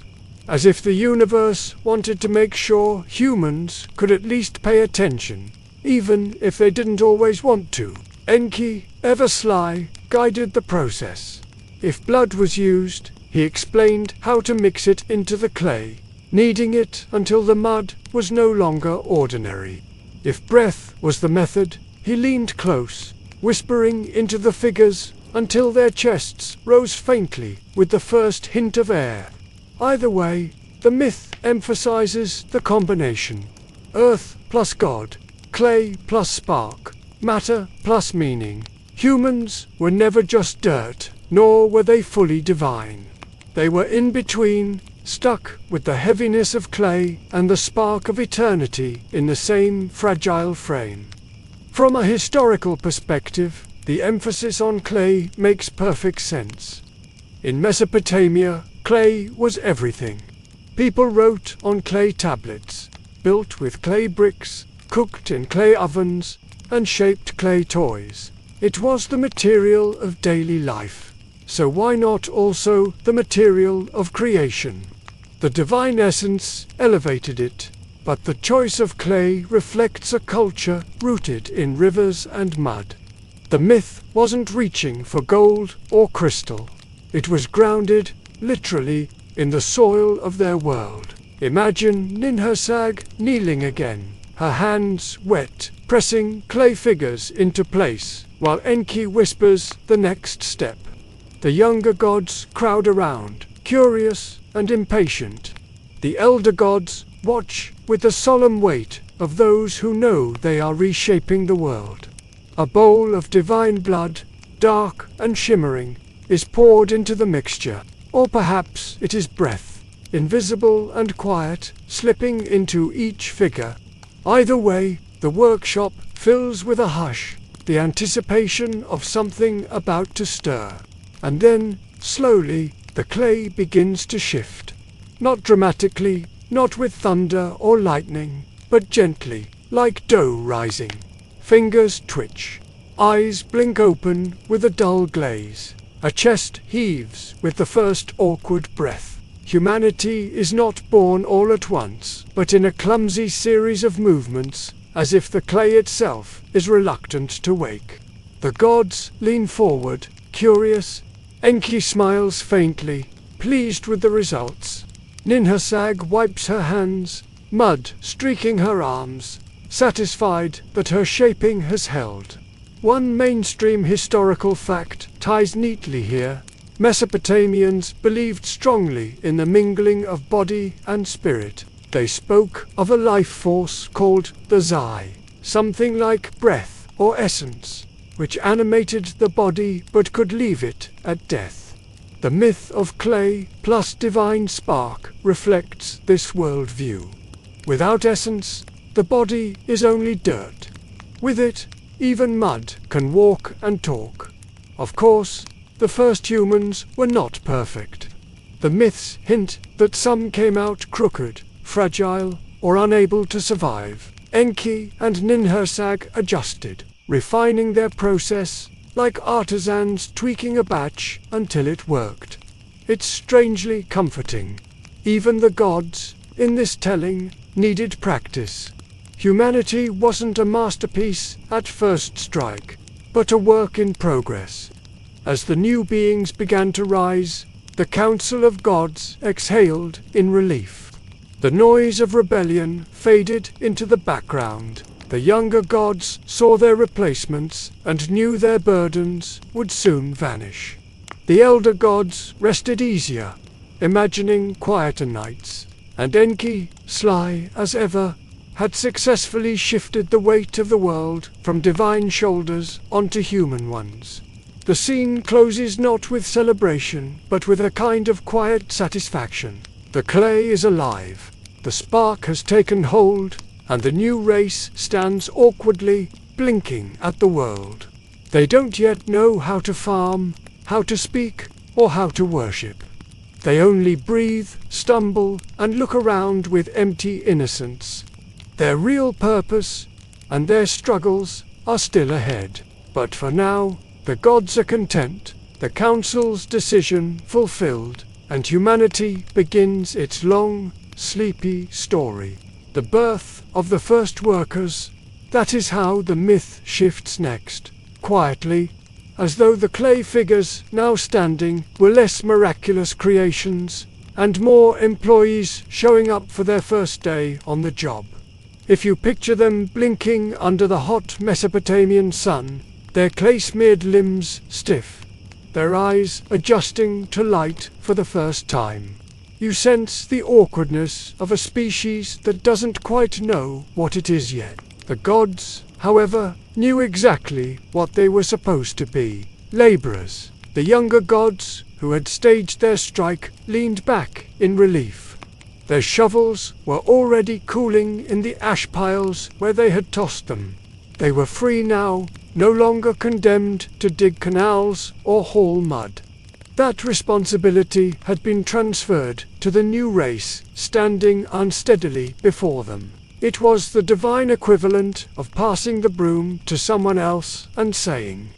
as if the universe wanted to make sure humans could at least pay attention, even if they didn't always want to. Enki, ever sly, guided the process. If blood was used, he explained how to mix it into the clay, kneading it until the mud was no longer ordinary. If breath was the method, he leaned close, whispering into the figures until their chests rose faintly with the first hint of air. Either way, the myth emphasizes the combination: earth plus God, clay plus spark, matter plus meaning. Humans were never just dirt, nor were they fully divine. They were in between, stuck with the heaviness of clay and the spark of eternity in the same fragile frame. From a historical perspective, the emphasis on clay makes perfect sense. In Mesopotamia, clay was everything. People wrote on clay tablets, built with clay bricks, cooked in clay ovens, and shaped clay toys. It was the material of daily life. So why not also the material of creation? The divine essence elevated it, but the choice of clay reflects a culture rooted in rivers and mud. The myth wasn't reaching for gold or crystal. It was grounded, literally, in the soil of their world. Imagine Ninhursag kneeling again, her hands wet, pressing clay figures into place, while Enki whispers the next step. The younger gods crowd around, curious and impatient. The elder gods watch with the solemn weight of those who know they are reshaping the world. A bowl of divine blood, dark and shimmering, is poured into the mixture, or perhaps it is breath, invisible and quiet, slipping into each figure. Either way, the workshop fills with a hush, the anticipation of something about to stir. And then, slowly, the clay begins to shift. Not dramatically, not with thunder or lightning, but gently, like dough rising. Fingers twitch. Eyes blink open with a dull glaze. A chest heaves with the first awkward breath. Humanity is not born all at once, but in a clumsy series of movements, as if the clay itself is reluctant to wake. The gods lean forward, curious. Enki smiles faintly, pleased with the results. Ninhursag wipes her hands, mud streaking her arms, satisfied that her shaping has held. One mainstream historical fact ties neatly here. Mesopotamians believed strongly in the mingling of body and spirit. They spoke of a life force called the Zai, something like breath or essence, which animated the body but could leave it at death. The myth of clay plus divine spark reflects this worldview. Without essence, the body is only dirt. With it, even mud can walk and talk. Of course, the first humans were not perfect. The myths hint that some came out crooked, fragile, or unable to survive. Enki and Ninhursag adjusted, refining their process like artisans tweaking a batch until it worked. It's strangely comforting. Even the gods, in this telling, needed practice. Humanity wasn't a masterpiece at first strike, but a work in progress. As the new beings began to rise, the Council of Gods exhaled in relief. The noise of rebellion faded into the background. The younger gods saw their replacements and knew their burdens would soon vanish. The elder gods rested easier, imagining quieter nights, and Enki, sly as ever, had successfully shifted the weight of the world from divine shoulders onto human ones. The scene closes not with celebration, but with a kind of quiet satisfaction. The clay is alive, the spark has taken hold, and the new race stands awkwardly, blinking at the world. They don't yet know how to farm, how to speak, or how to worship. They only breathe, stumble, and look around with empty innocence. Their real purpose and their struggles are still ahead. But for now, the gods are content, the council's decision fulfilled, and humanity begins its long, sleepy story. The birth of the first workers, that is how the myth shifts next, quietly, as though the clay figures now standing were less miraculous creations, and more employees showing up for their first day on the job. If you picture them blinking under the hot Mesopotamian sun, their clay-smeared limbs stiff, their eyes adjusting to light for the first time. You sense the awkwardness of a species that doesn't quite know what it is yet. The gods, however, knew exactly what they were supposed to be. Laborers. The younger gods, who had staged their strike, leaned back in relief. Their shovels were already cooling in the ash piles where they had tossed them. They were free now, no longer condemned to dig canals or haul mud. That responsibility had been transferred to the new race standing unsteadily before them. It was the divine equivalent of passing the broom to someone else and saying,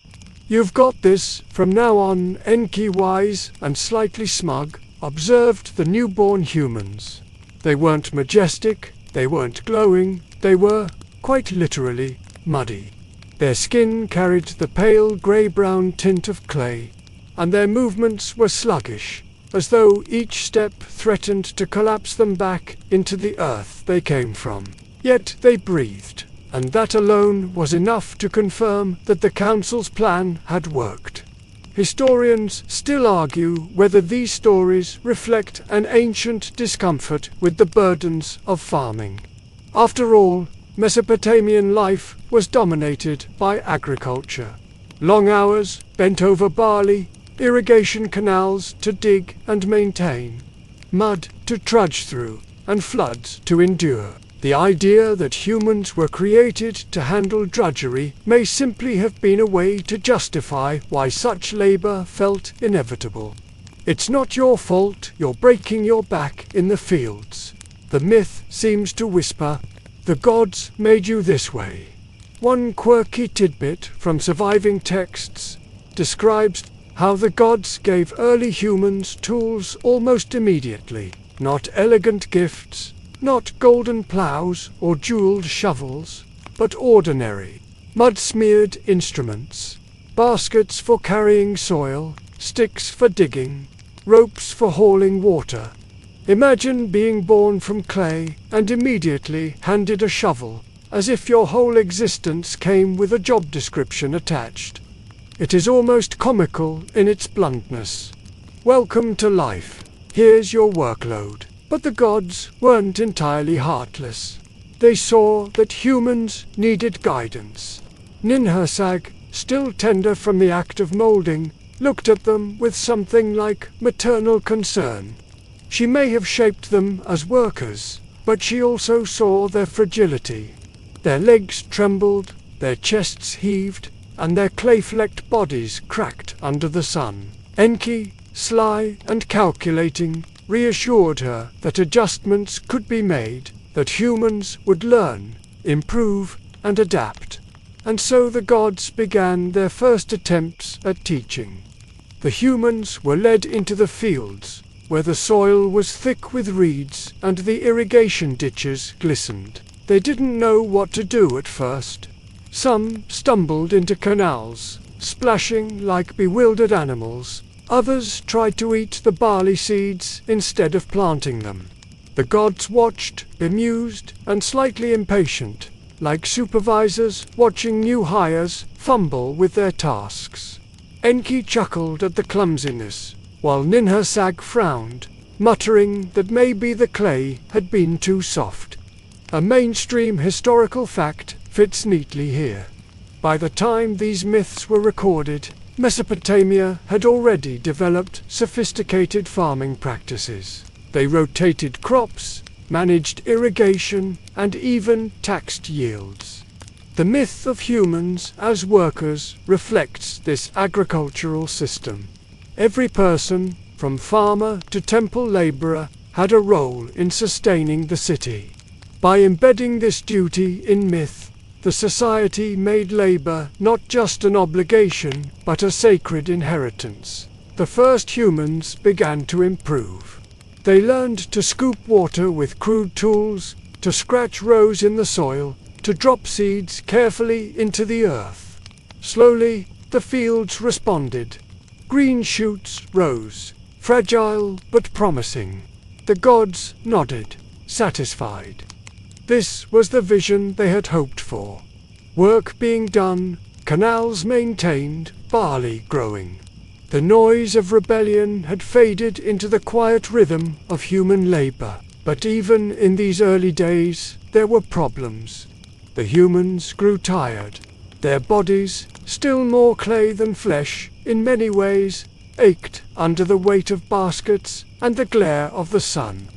"You've got this from now on." Enki, wise and slightly smug, observed the newborn humans. They weren't majestic, they weren't glowing, they were, quite literally, muddy. Their skin carried the pale grey-brown tint of clay, and their movements were sluggish, as though each step threatened to collapse them back into the earth they came from. Yet they breathed, and that alone was enough to confirm that the council's plan had worked. Historians still argue whether these stories reflect an ancient discomfort with the burdens of farming. After all, Mesopotamian life was dominated by agriculture. Long hours, bent over barley, irrigation canals to dig and maintain, mud to trudge through, and floods to endure. The idea that humans were created to handle drudgery may simply have been a way to justify why such labor felt inevitable. It's not your fault you're breaking your back in the fields. The myth seems to whisper, the gods made you this way. One quirky tidbit from surviving texts describes how the gods gave early humans tools almost immediately. Not elegant gifts, not golden plows or jeweled shovels, but ordinary, mud-smeared instruments, baskets for carrying soil, sticks for digging, ropes for hauling water. Imagine being born from clay and immediately handed a shovel, as if your whole existence came with a job description attached. It is almost comical in its bluntness. Welcome to life. Here's your workload. But the gods weren't entirely heartless. They saw that humans needed guidance. Ninhursag, still tender from the act of molding, looked at them with something like maternal concern. She may have shaped them as workers, but she also saw their fragility. Their legs trembled, their chests heaved, and their clay-flecked bodies cracked under the sun. Enki, sly and calculating, reassured her that adjustments could be made, that humans would learn, improve, and adapt. And so the gods began their first attempts at teaching. The humans were led into the fields, where the soil was thick with reeds and the irrigation ditches glistened. They didn't know what to do at first. Some stumbled into canals, splashing like bewildered animals. Others tried to eat the barley seeds instead of planting them. The gods watched, bemused and slightly impatient, like supervisors watching new hires fumble with their tasks. Enki chuckled at the clumsiness, while Ninhursag frowned, muttering that maybe the clay had been too soft. A mainstream historical fact fits neatly here. By the time these myths were recorded, Mesopotamia had already developed sophisticated farming practices. They rotated crops, managed irrigation, and even taxed yields. The myth of humans as workers reflects this agricultural system. Every person, from farmer to temple laborer, had a role in sustaining the city. By embedding this duty in myth, the society made labor not just an obligation, but a sacred inheritance. The first humans began to improve. They learned to scoop water with crude tools, to scratch rows in the soil, to drop seeds carefully into the earth. Slowly, the fields responded. Green shoots rose, fragile but promising. The gods nodded, satisfied. This was the vision they had hoped for. Work being done, canals maintained, barley growing. The noise of rebellion had faded into the quiet rhythm of human labor. But even in these early days, there were problems. The humans grew tired. Their bodies, still more clay than flesh, in many ways, ached under the weight of baskets and the glare of the sun.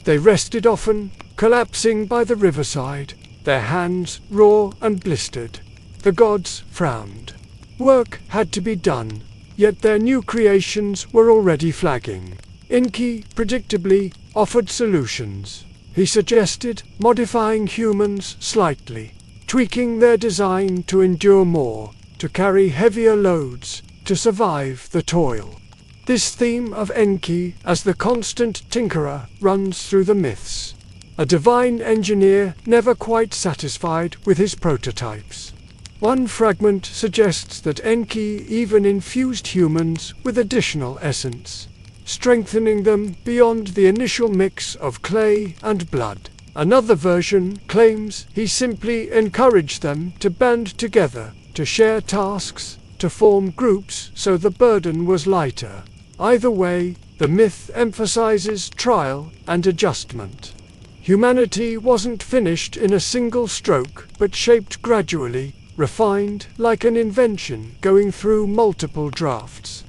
They rested often, collapsing by the riverside, their hands raw and blistered. The gods frowned. Work had to be done, yet their new creations were already flagging. Enki, predictably, offered solutions. He suggested modifying humans slightly, tweaking their design to endure more, to carry heavier loads, to survive the toil. This theme of Enki as the constant tinkerer runs through the myths. A divine engineer never quite satisfied with his prototypes. One fragment suggests that Enki even infused humans with additional essence, strengthening them beyond the initial mix of clay and blood. Another version claims he simply encouraged them to band together, to share tasks, to form groups so the burden was lighter. Either way, the myth emphasizes trial and adjustment. Humanity wasn't finished in a single stroke, but shaped gradually, refined like an invention going through multiple drafts.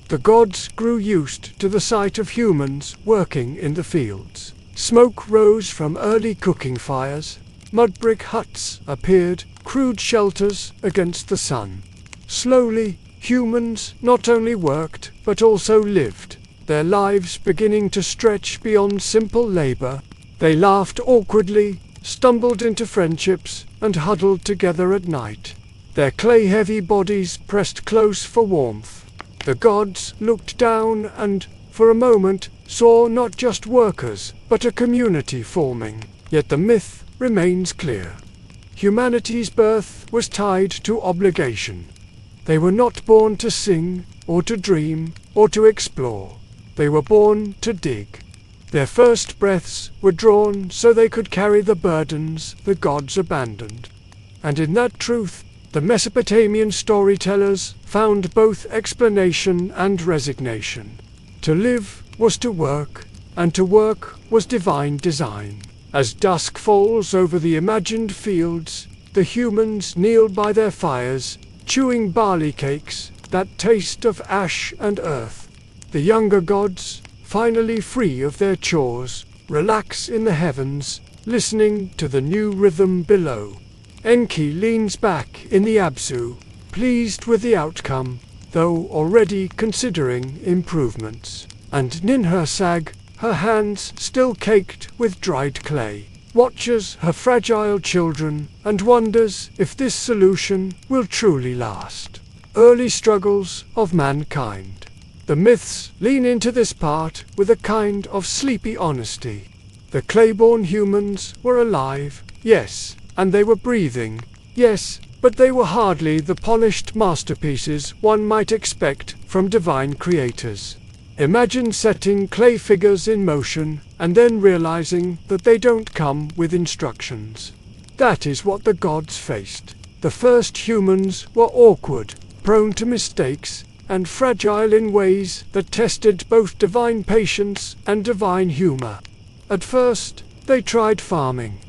The gods grew used to the sight of humans working in the fields. Smoke rose from early cooking fires. Mud brick huts appeared, crude shelters against the sun. Slowly, humans not only worked, but also lived, their lives beginning to stretch beyond simple labor. They laughed awkwardly, stumbled into friendships, and huddled together at night, their clay-heavy bodies pressed close for warmth. The gods looked down and, for a moment, saw not just workers, but a community forming. Yet the myth remains clear. Humanity's birth was tied to obligation. They were not born to sing, or to dream, or to explore. They were born to dig. Their first breaths were drawn so they could carry the burdens the gods abandoned. And in that truth, the Mesopotamian storytellers found both explanation and resignation. To live was to work, and to work was divine design. As dusk falls over the imagined fields, the humans kneel by their fires, chewing barley cakes that taste of ash and earth. The younger gods, finally free of their chores, relax in the heavens, listening to the new rhythm below. Enki leans back in the Abzu, pleased with the outcome, though already considering improvements. And Ninhursag, her hands still caked with dried clay, watches her fragile children and wonders if this solution will truly last. Early struggles of mankind. The myths lean into this part with a kind of sleepy honesty. The clay-born humans were alive, yes, and they were breathing, yes, but they were hardly the polished masterpieces one might expect from divine creators. Imagine setting clay figures in motion and then realizing that they don't come with instructions. That is what the gods faced. The first humans were awkward, prone to mistakes, and fragile in ways that tested both divine patience and divine humor. At first, they tried farming.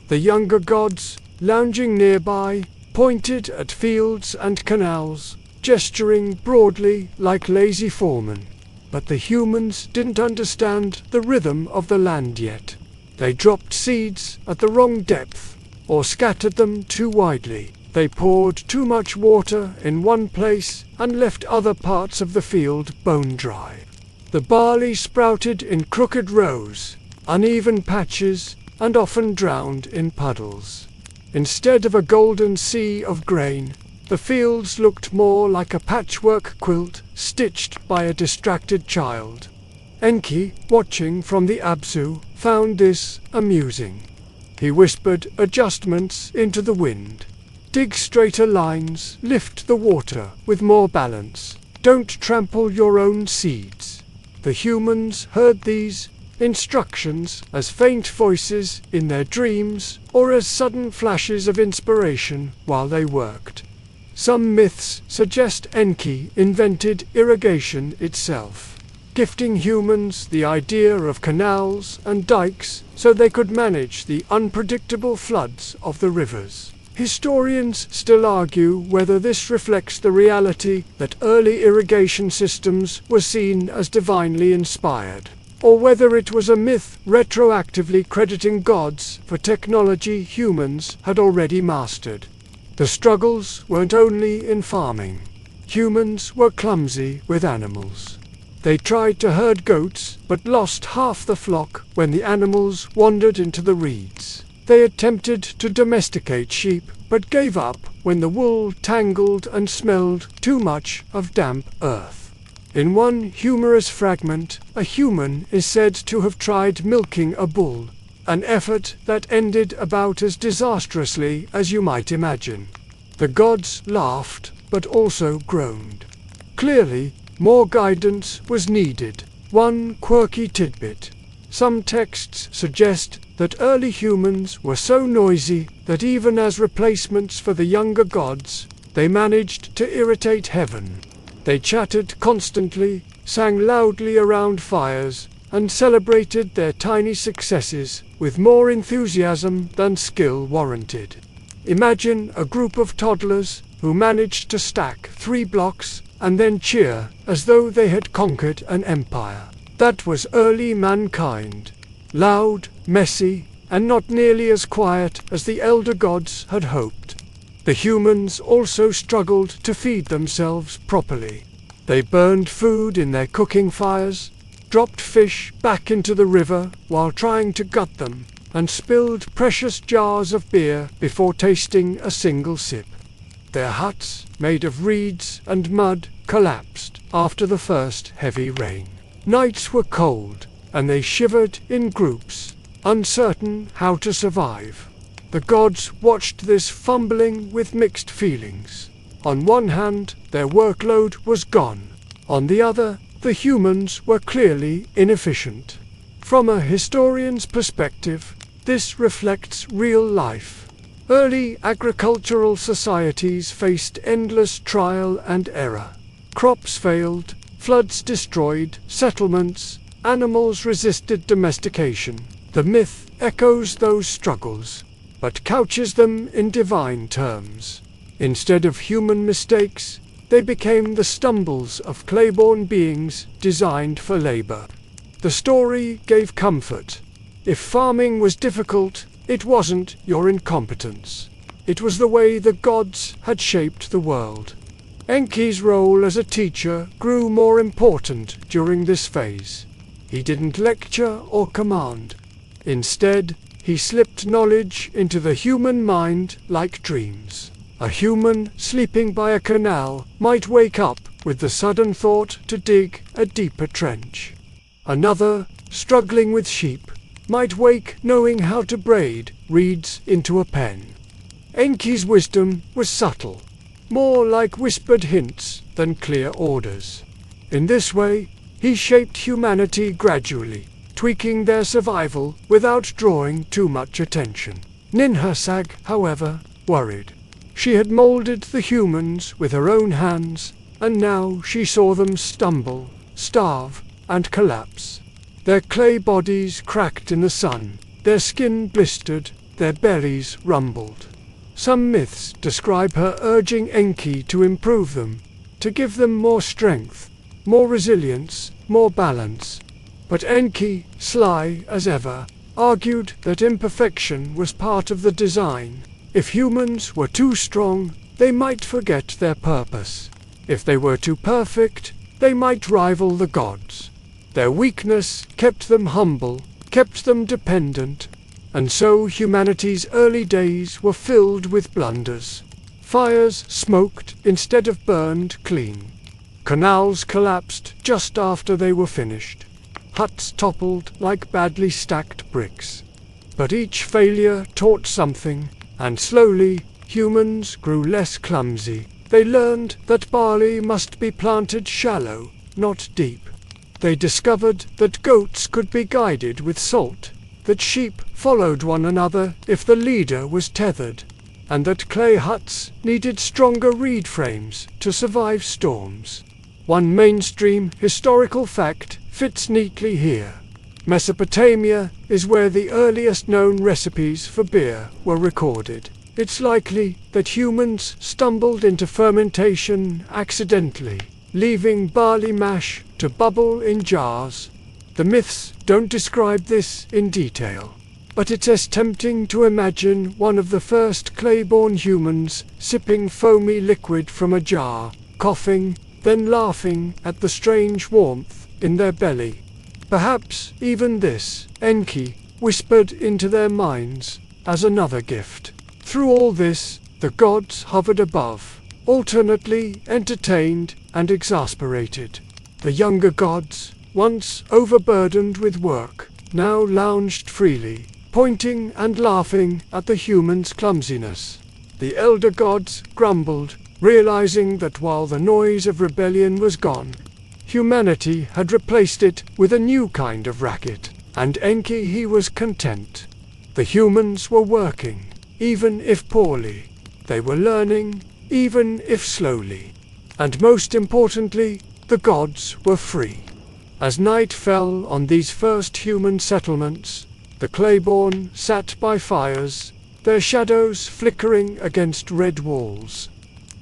The younger gods, lounging nearby, pointed at fields and canals, gesturing broadly like lazy foremen. But the humans didn't understand the rhythm of the land yet. They dropped seeds at the wrong depth, or scattered them too widely. They poured too much water in one place and left other parts of the field bone dry. The barley sprouted in crooked rows, uneven patches, and often drowned in puddles. Instead of a golden sea of grain, the fields looked more like a patchwork quilt stitched by a distracted child. Enki, watching from the Abzu, found this amusing. He whispered adjustments into the wind. Dig straighter lines, lift the water with more balance. Don't trample your own seeds. The humans heard these instructions as faint voices in their dreams or as sudden flashes of inspiration while they worked. Some myths suggest Enki invented irrigation itself, gifting humans the idea of canals and dikes so they could manage the unpredictable floods of the rivers. Historians still argue whether this reflects the reality that early irrigation systems were seen as divinely inspired, or whether it was a myth retroactively crediting gods for technology humans had already mastered. The struggles weren't only in farming. Humans were clumsy with animals. They tried to herd goats, but lost half the flock when the animals wandered into the reeds. They attempted to domesticate sheep, but gave up when the wool tangled and smelled too much of damp earth. In one humorous fragment, a human is said to have tried milking a bull, an effort that ended about as disastrously as you might imagine. The gods laughed, but also groaned. Clearly, more guidance was needed. One quirky tidbit. Some texts suggest that early humans were so noisy that even as replacements for the younger gods, they managed to irritate heaven. They chattered constantly, sang loudly around fires, and celebrated their tiny successes with more enthusiasm than skill warranted. Imagine a group of toddlers who managed to stack 3 blocks and then cheer as though they had conquered an empire. That was early mankind. Loud, messy, and not nearly as quiet as the elder gods had hoped. The humans also struggled to feed themselves properly. They burned food in their cooking fires, dropped fish back into the river while trying to gut them, and spilled precious jars of beer before tasting a single sip. Their huts, made of reeds and mud, collapsed after the first heavy rain. Nights were cold, and they shivered in groups, uncertain how to survive. The gods watched this fumbling with mixed feelings. On one hand, their workload was gone. On the other, the humans were clearly inefficient. From a historian's perspective, this reflects real life. Early agricultural societies faced endless trial and error. Crops failed, floods destroyed settlements, animals resisted domestication. The myth echoes those struggles, but couches them in divine terms. Instead of human mistakes, they became the stumbles of clay-born beings designed for labor. The story gave comfort. If farming was difficult, it wasn't your incompetence. It was the way the gods had shaped the world. Enki's role as a teacher grew more important during this phase. He didn't lecture or command. Instead, he slipped knowledge into the human mind like dreams. A human sleeping by a canal might wake up with the sudden thought to dig a deeper trench. Another, struggling with sheep, might wake knowing how to braid reeds into a pen. Enki's wisdom was subtle, more like whispered hints than clear orders. In this way, he shaped humanity gradually, tweaking their survival without drawing too much attention. Ninhursag, however, worried. She had molded the humans with her own hands, and now she saw them stumble, starve, and collapse. Their clay bodies cracked in the sun, their skin blistered, their bellies rumbled. Some myths describe her urging Enki to improve them, to give them more strength, more resilience, more balance. But Enki, sly as ever, argued that imperfection was part of the design. If humans were too strong, they might forget their purpose. If they were too perfect, they might rival the gods. Their weakness kept them humble, kept them dependent, and so humanity's early days were filled with blunders. Fires smoked instead of burned clean. Canals collapsed just after they were finished. Huts toppled like badly stacked bricks. But each failure taught something, and slowly humans grew less clumsy. They learned that barley must be planted shallow, not deep. They discovered that goats could be guided with salt, that sheep followed one another if the leader was tethered, and that clay huts needed stronger reed frames to survive storms. One mainstream historical fact fits neatly here. Mesopotamia is where the earliest known recipes for beer were recorded. It's likely that humans stumbled into fermentation accidentally, leaving barley mash to bubble in jars. The myths don't describe this in detail, but it's as tempting to imagine one of the first clay-born humans sipping foamy liquid from a jar, coughing, then laughing at the strange warmth in their belly. Perhaps even this, Enki whispered into their minds as another gift. Through all this, the gods hovered above, alternately entertained and exasperated. The younger gods, once overburdened with work, now lounged freely, pointing and laughing at the humans' clumsiness. The elder gods grumbled, realizing that while the noise of rebellion was gone, humanity had replaced it with a new kind of racket, and Enki he was content. The humans were working, even if poorly. They were learning, even if slowly. And most importantly, the gods were free. As night fell on these first human settlements, the clay-born sat by fires, their shadows flickering against red walls.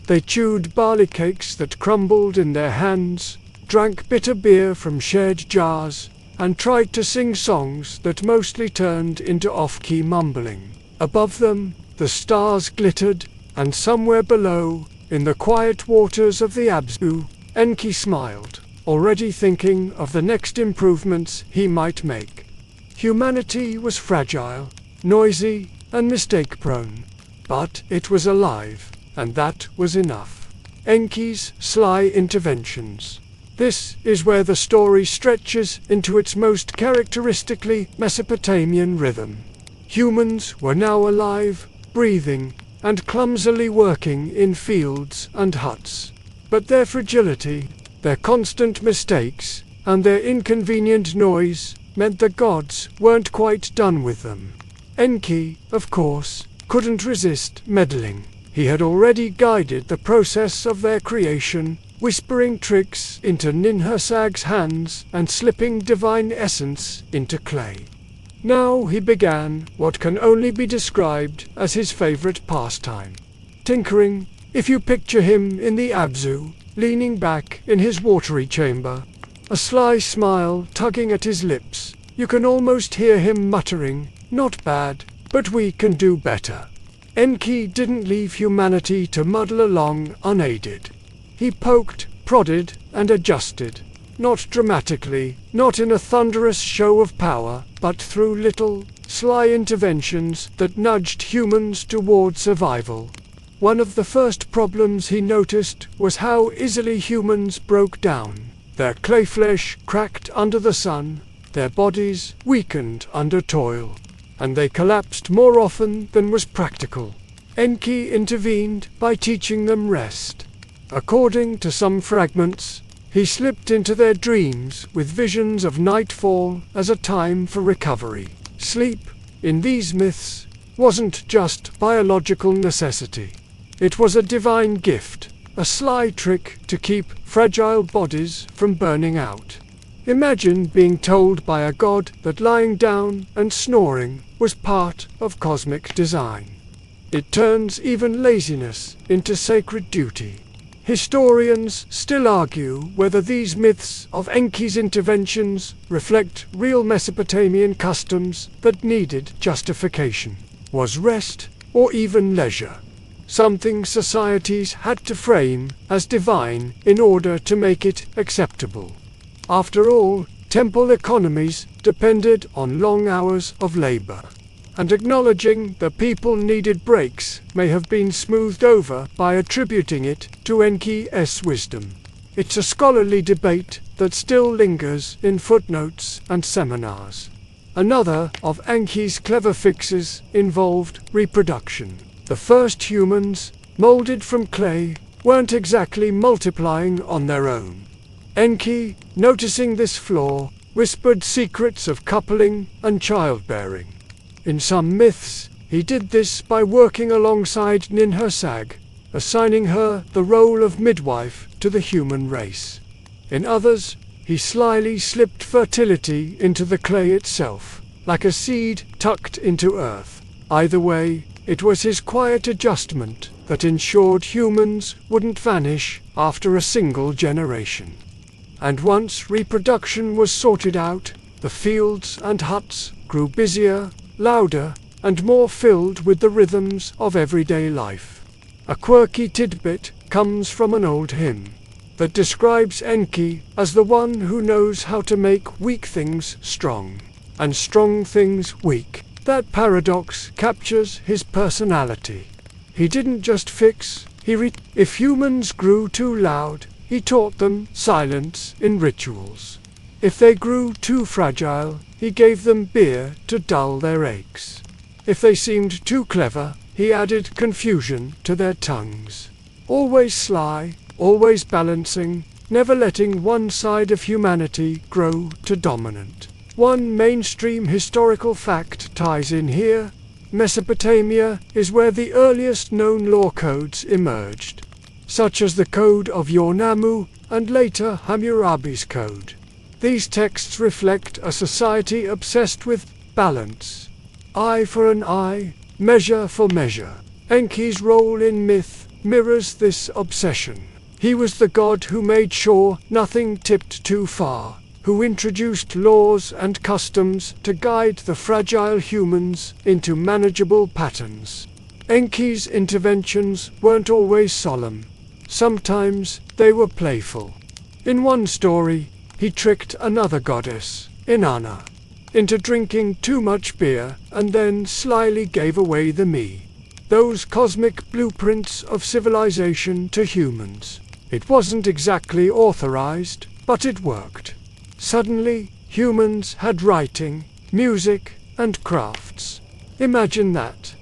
They chewed barley cakes that crumbled in their hands, drank bitter beer from shared jars, and tried to sing songs that mostly turned into off-key mumbling. Above them, the stars glittered, and somewhere below, in the quiet waters of the Abzu, Enki smiled, already thinking of the next improvements he might make. Humanity was fragile, noisy, and mistake-prone, but it was alive, and that was enough. Enki's sly interventions. This is where the story stretches into its most characteristically Mesopotamian rhythm. Humans were now alive, breathing, and clumsily working in fields and huts. But their fragility, their constant mistakes, and their inconvenient noise meant the gods weren't quite done with them. Enki, of course, couldn't resist meddling. He had already guided the process of their creation, whispering tricks into Ninhursag's hands and slipping divine essence into clay. Now he began what can only be described as his favorite pastime. Tinkering. If you picture him in the Abzu, leaning back in his watery chamber, a sly smile tugging at his lips, you can almost hear him muttering, "Not bad, but we can do better." Enki didn't leave humanity to muddle along unaided. He poked, prodded, and adjusted. Not dramatically, not in a thunderous show of power, but through little, sly interventions that nudged humans toward survival. One of the first problems he noticed was how easily humans broke down. Their clay flesh cracked under the sun, their bodies weakened under toil, and they collapsed more often than was practical. Enki intervened by teaching them rest. According to some fragments, he slipped into their dreams with visions of nightfall as a time for recovery. Sleep, in these myths, wasn't just biological necessity. It was a divine gift, a sly trick to keep fragile bodies from burning out. Imagine being told by a god that lying down and snoring was part of cosmic design. It turns even laziness into sacred duty. Historians still argue whether these myths of Enki's interventions reflect real Mesopotamian customs that needed justification. Was rest, or even leisure, something societies had to frame as divine in order to make it acceptable? After all, temple economies depended on long hours of labor, and acknowledging that people needed breaks may have been smoothed over by attributing it to Enki's wisdom. It's a scholarly debate that still lingers in footnotes and seminars. Another of Enki's clever fixes involved reproduction. The first humans, molded from clay, weren't exactly multiplying on their own. Enki, noticing this flaw, whispered secrets of coupling and childbearing. In some myths, he did this by working alongside Ninhursag, assigning her the role of midwife to the human race. In others, he slyly slipped fertility into the clay itself, like a seed tucked into earth. Either way, it was his quiet adjustment that ensured humans wouldn't vanish after a single generation. And once reproduction was sorted out, the fields and huts grew busier, louder, and more filled with the rhythms of everyday life. A quirky tidbit comes from an old hymn that describes Enki as the one who knows how to make weak things strong, and strong things weak. That paradox captures his personality. He didn't just fix, if humans grew too loud, he taught them silence in rituals. If they grew too fragile, he gave them beer to dull their aches. If they seemed too clever, he added confusion to their tongues. Always sly, always balancing, never letting one side of humanity grow to dominant. One mainstream historical fact ties in here. Mesopotamia is where the earliest known law codes emerged, such as the Code of Yornamu and later Hammurabi's Code. These texts reflect a society obsessed with balance. Eye for an eye, measure for measure. Enki's role in myth mirrors this obsession. He was the god who made sure nothing tipped too far, who introduced laws and customs to guide the fragile humans into manageable patterns. Enki's interventions weren't always solemn. Sometimes they were playful. In one story, he tricked another goddess, Inanna, into drinking too much beer and then slyly gave away the me. Those cosmic blueprints of civilization to humans. It wasn't exactly authorized, but it worked. Suddenly, humans had writing, music, and crafts. Imagine that.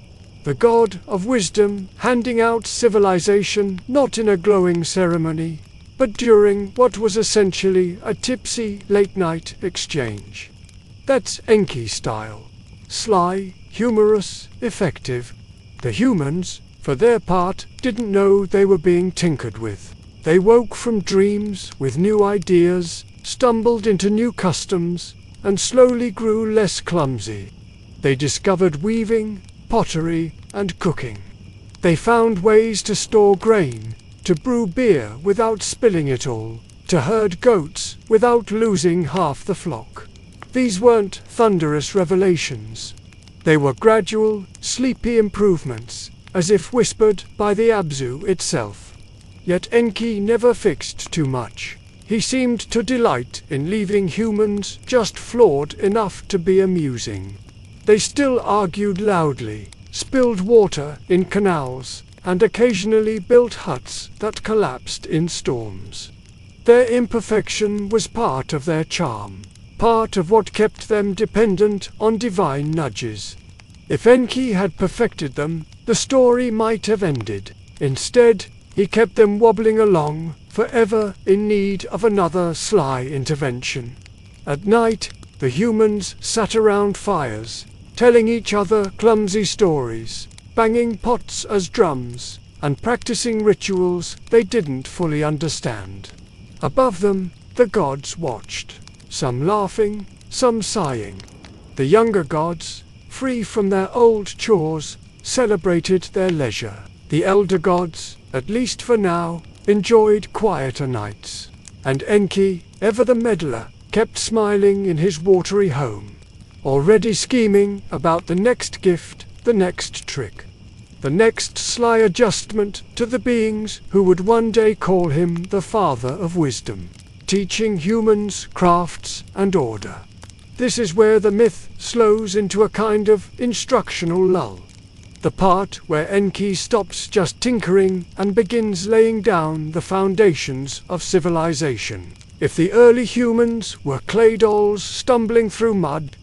The god of wisdom handing out civilization not in a glowing ceremony, but during what was essentially a tipsy late-night exchange. That's Enki style. Sly, humorous, effective. The humans, for their part, didn't know they were being tinkered with. They woke from dreams with new ideas, stumbled into new customs, and slowly grew less clumsy. They discovered weaving, pottery, and cooking. They found ways to store grain, to brew beer without spilling it all, to herd goats without losing half the flock. These weren't thunderous revelations. They were gradual, sleepy improvements, as if whispered by the Abzu itself. Yet Enki never fixed too much. He seemed to delight in leaving humans just flawed enough to be amusing. They still argued loudly, spilled water in canals, and occasionally built huts that collapsed in storms. Their imperfection was part of their charm, part of what kept them dependent on divine nudges. If Enki had perfected them, the story might have ended. Instead, he kept them wobbling along, forever in need of another sly intervention. At night, the humans sat around fires, telling each other clumsy stories, banging pots as drums, and practicing rituals they didn't fully understand. Above them, the gods watched, some laughing, some sighing. The younger gods, free from their old chores, celebrated their leisure. The elder gods, at least for now, enjoyed quieter nights. And Enki, ever the meddler, kept smiling in his watery home, already scheming about the next gift, the next trick, the next sly adjustment to the beings who would one day call him the father of wisdom, teaching humans crafts and order. This is where the myth slows into a kind of instructional lull. The part where Enki stops just tinkering and begins laying down the foundations of civilization. If the early humans were clay dolls stumbling through mud,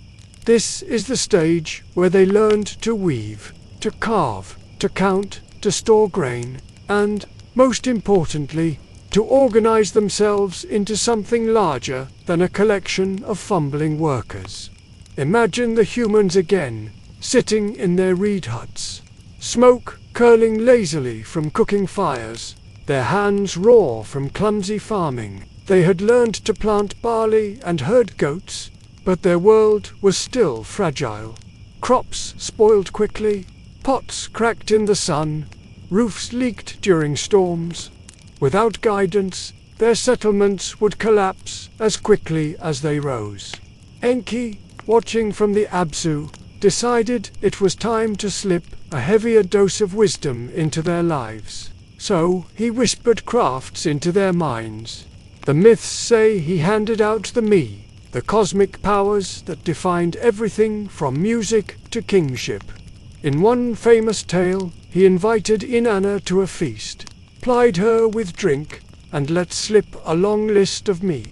this is the stage where they learned to weave, to carve, to count, to store grain, and, most importantly, to organize themselves into something larger than a collection of fumbling workers. Imagine the humans again, sitting in their reed huts, smoke curling lazily from cooking fires, their hands raw from clumsy farming. They had learned to plant barley and herd goats, but their world was still fragile. Crops spoiled quickly, pots cracked in the sun, roofs leaked during storms. Without guidance, their settlements would collapse as quickly as they rose. Enki, watching from the Abzu, decided it was time to slip a heavier dose of wisdom into their lives. So he whispered crafts into their minds. The myths say he handed out the me, the cosmic powers that defined everything from music to kingship. In one famous tale, he invited Inanna to a feast, plied her with drink, and let slip a long list of me,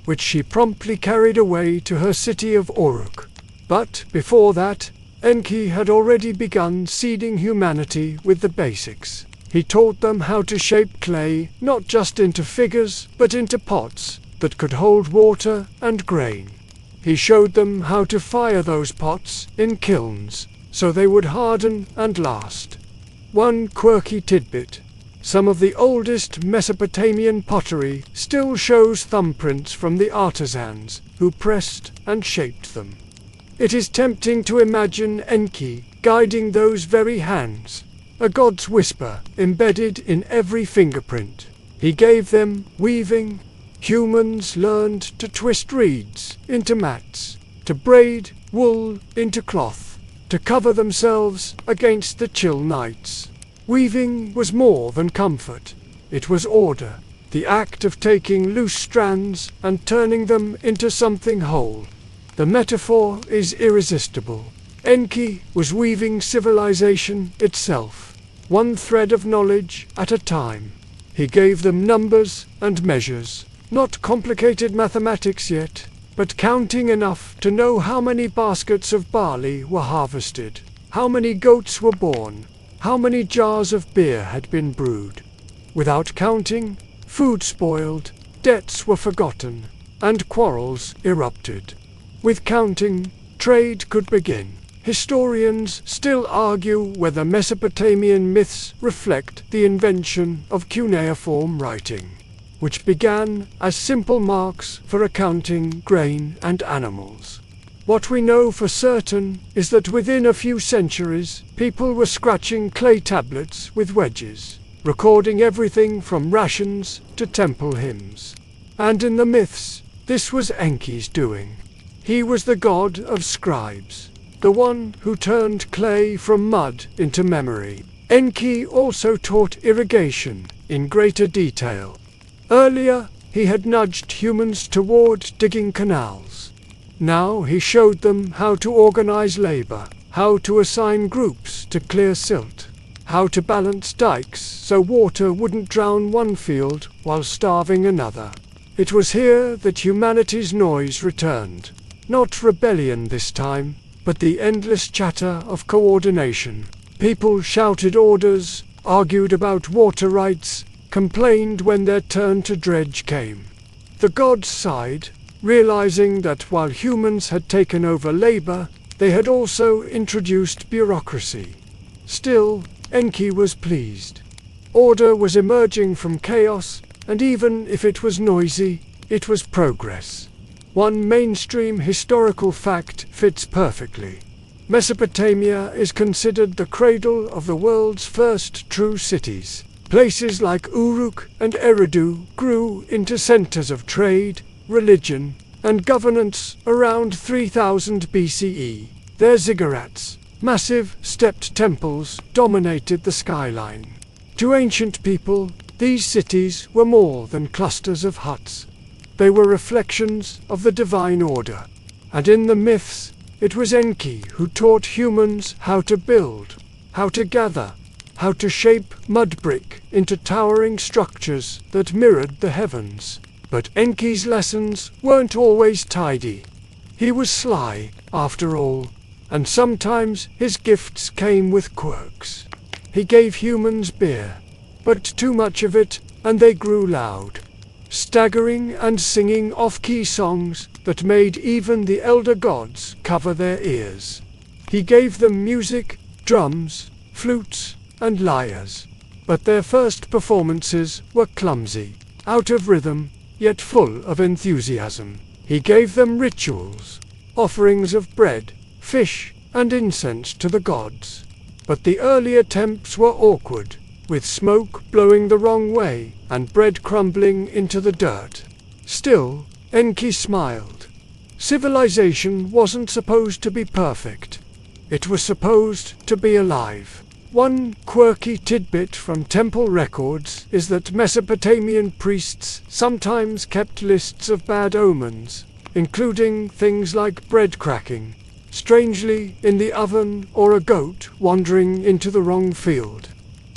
which she promptly carried away to her city of Uruk. But before that, Enki had already begun seeding humanity with the basics. He taught them how to shape clay not just into figures, but into pots that could hold water and grain. He showed them how to fire those pots in kilns, so they would harden and last. One quirky tidbit: some of the oldest Mesopotamian pottery still shows thumbprints from the artisans who pressed and shaped them. It is tempting to imagine Enki guiding those very hands, a god's whisper embedded in every fingerprint. He gave them weaving. Humans learned to twist reeds into mats, to braid wool into cloth, to cover themselves against the chill nights. Weaving was more than comfort. It was order, the act of taking loose strands and turning them into something whole. The metaphor is irresistible. Enki was weaving civilization itself, one thread of knowledge at a time. He gave them numbers and measures, not complicated mathematics yet, but counting enough to know how many baskets of barley were harvested, how many goats were born, how many jars of beer had been brewed. Without counting, food spoiled, debts were forgotten, and quarrels erupted. With counting, trade could begin. Historians still argue whether Mesopotamian myths reflect the invention of cuneiform writing. which began as simple marks for accounting grain and animals. What we know for certain is that within a few centuries, people were scratching clay tablets with wedges, recording everything from rations to temple hymns. And in the myths, this was Enki's doing. He was the god of scribes, the one who turned clay from mud into memory. Enki also taught irrigation in greater detail. Earlier, he had nudged humans toward digging canals. Now he showed them how to organize labor, how to assign groups to clear silt, how to balance dikes so water wouldn't drown one field while starving another. It was here that humanity's noise returned. Not rebellion this time, but the endless chatter of coordination. People shouted orders, argued about water rights, complained when their turn to dredge came. The gods sighed, realizing that while humans had taken over labor, they had also introduced bureaucracy. Still, Enki was pleased. Order was emerging from chaos, and even if it was noisy, it was progress. One mainstream historical fact fits perfectly. Mesopotamia is considered the cradle of the world's first true cities. Places like Uruk and Eridu grew into centers of trade, religion, and governance around 3000 BCE. Their ziggurats, massive stepped temples, dominated the skyline. To ancient people, these cities were more than clusters of huts. They were reflections of the divine order. And in the myths, it was Enki who taught humans how to build, how to gather, how to shape mud brick into towering structures that mirrored the heavens. But Enki's lessons weren't always tidy. He was sly, after all, and sometimes his gifts came with quirks. He gave humans beer, but too much of it, and they grew loud, staggering and singing off-key songs that made even the elder gods cover their ears. He gave them music, drums, flutes, and lyres, but their first performances were clumsy, out of rhythm, yet full of enthusiasm. He gave them rituals, offerings of bread, fish, and incense to the gods. But the early attempts were awkward, with smoke blowing the wrong way and bread crumbling into the dirt. Still, Enki smiled. Civilization wasn't supposed to be perfect. It was supposed to be alive. One quirky tidbit from temple records is that Mesopotamian priests sometimes kept lists of bad omens, including things like bread cracking, strangely in the oven, or a goat wandering into the wrong field.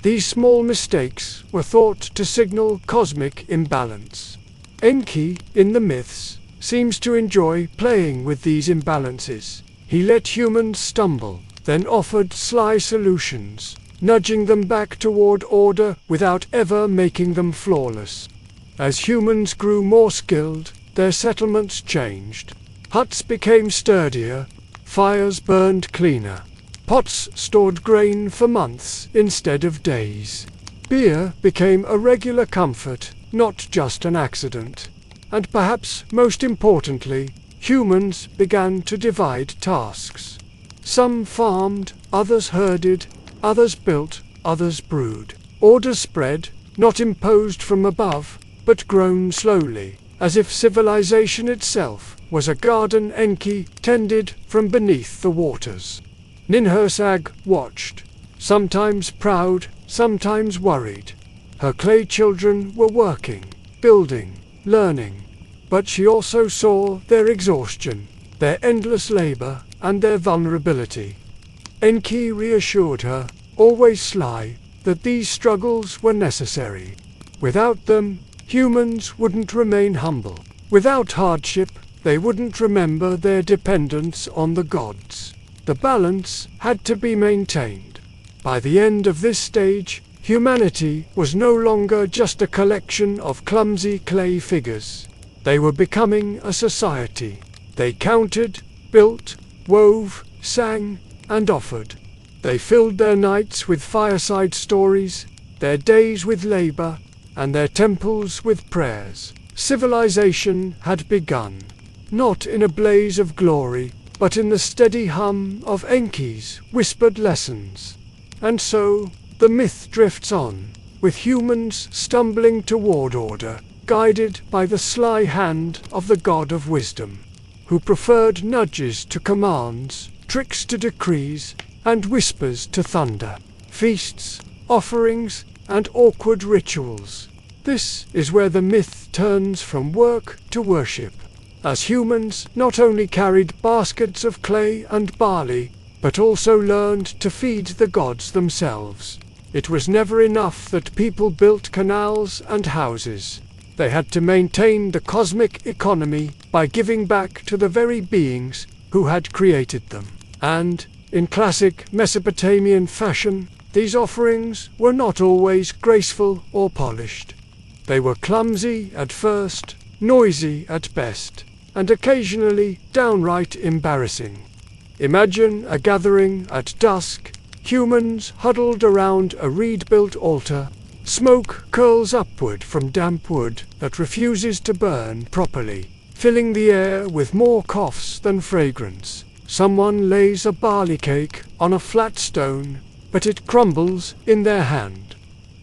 These small mistakes were thought to signal cosmic imbalance. Enki, in the myths, seems to enjoy playing with these imbalances. He let humans stumble, then offered sly solutions, nudging them back toward order without ever making them flawless. As humans grew more skilled, their settlements changed. Huts became sturdier, fires burned cleaner. Pots stored grain for months instead of days. Beer became a regular comfort, not just an accident. And perhaps most importantly, humans began to divide tasks. Some farmed, others herded, others built, others brewed. Order spread, not imposed from above, but grown slowly, as if civilization itself was a garden Enki tended from beneath the waters. Ninhursag watched, sometimes proud, sometimes worried. Her clay children were working, building, learning, but she also saw their exhaustion, their endless labor, and their vulnerability. Enki reassured her, always sly, that these struggles were necessary. Without them, humans wouldn't remain humble. Without hardship, they wouldn't remember their dependence on the gods. The balance had to be maintained. By the end of this stage, humanity was no longer just a collection of clumsy clay figures. They were becoming a society. They counted, built, wove, sang, and offered. They filled their nights with fireside stories, their days with labor, and their temples with prayers. Civilization had begun, not in a blaze of glory, but in the steady hum of Enki's whispered lessons. And so, the myth drifts on, with humans stumbling toward order, guided by the sly hand of the god of wisdom, who preferred nudges to commands, tricks to decrees, and whispers to thunder. Feasts, offerings, and awkward rituals. This is where the myth turns from work to worship, as humans not only carried baskets of clay and barley, but also learned to feed the gods themselves. It was never enough that people built canals and houses. They had to maintain the cosmic economy by giving back to the very beings who had created them. And, in classic Mesopotamian fashion, these offerings were not always graceful or polished. They were clumsy at first, noisy at best, and occasionally downright embarrassing. Imagine a gathering at dusk, humans huddled around a reed-built altar. Smoke curls upward from damp wood that refuses to burn properly, filling the air with more coughs than fragrance. Someone lays a barley cake on a flat stone, but it crumbles in their hand.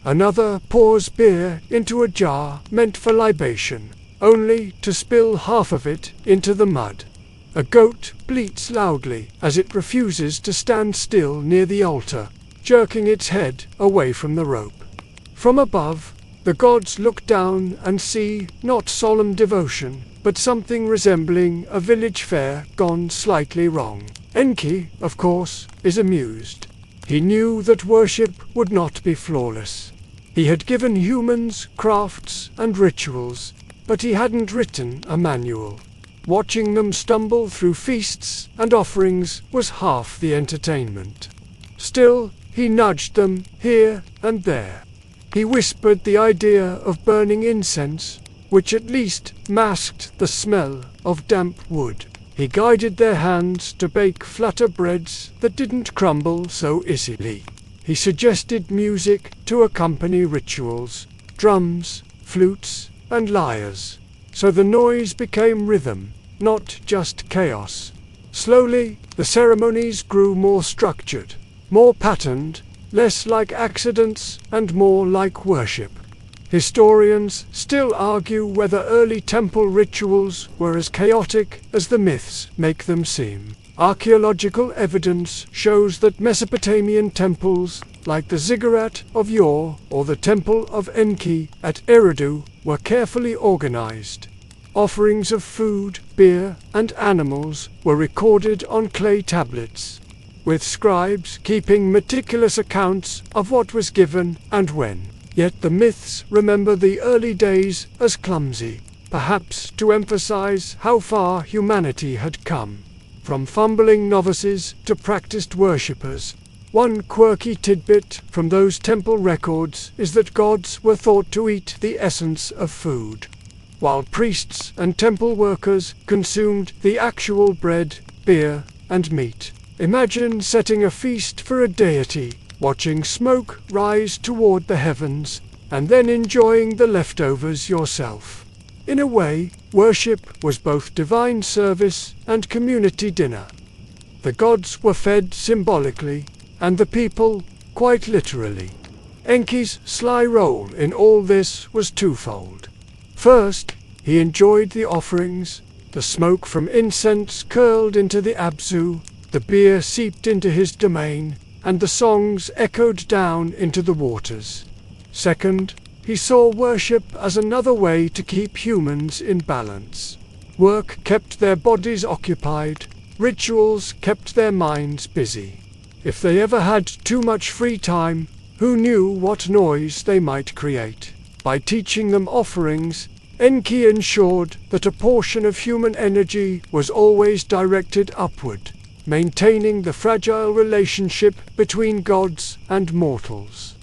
Another pours beer into a jar meant for libation, only to spill half of it into the mud. A goat bleats loudly as it refuses to stand still near the altar, jerking its head away from the rope. From above, the gods look down and see not solemn devotion, but something resembling a village fair gone slightly wrong. Enki, of course, is amused. He knew that worship would not be flawless. He had given humans crafts and rituals, but he hadn't written a manual. Watching them stumble through feasts and offerings was half the entertainment. Still, he nudged them here and there. He whispered the idea of burning incense, which at least masked the smell of damp wood. He guided their hands to bake flatter breads that didn't crumble so easily. He suggested music to accompany rituals, drums, flutes, and lyres, so the noise became rhythm, not just chaos. Slowly, the ceremonies grew more structured, more patterned, less like accidents and more like worship. Historians still argue whether early temple rituals were as chaotic as the myths make them seem. Archaeological evidence shows that Mesopotamian temples, like the ziggurat of Ur or the temple of Enki at Eridu, were carefully organized. Offerings of food, beer, and animals were recorded on clay tablets, with scribes keeping meticulous accounts of what was given and when. Yet the myths remember the early days as clumsy, perhaps to emphasize how far humanity had come. From fumbling novices to practiced worshippers. One quirky tidbit from those temple records is that gods were thought to eat the essence of food, while priests and temple workers consumed the actual bread, beer, and meat. Imagine setting a feast for a deity, watching smoke rise toward the heavens, and then enjoying the leftovers yourself. In a way, worship was both divine service and community dinner. The gods were fed symbolically, and the people, quite literally. Enki's sly role in all this was twofold. First, he enjoyed the offerings. The smoke from incense curled into the Abzu, the beer seeped into his domain, and the songs echoed down into the waters. Second, he saw worship as another way to keep humans in balance. Work kept their bodies occupied, rituals kept their minds busy. If they ever had too much free time, who knew what noise they might create? By teaching them offerings, Enki ensured that a portion of human energy was always directed upward, maintaining the fragile relationship between gods and mortals.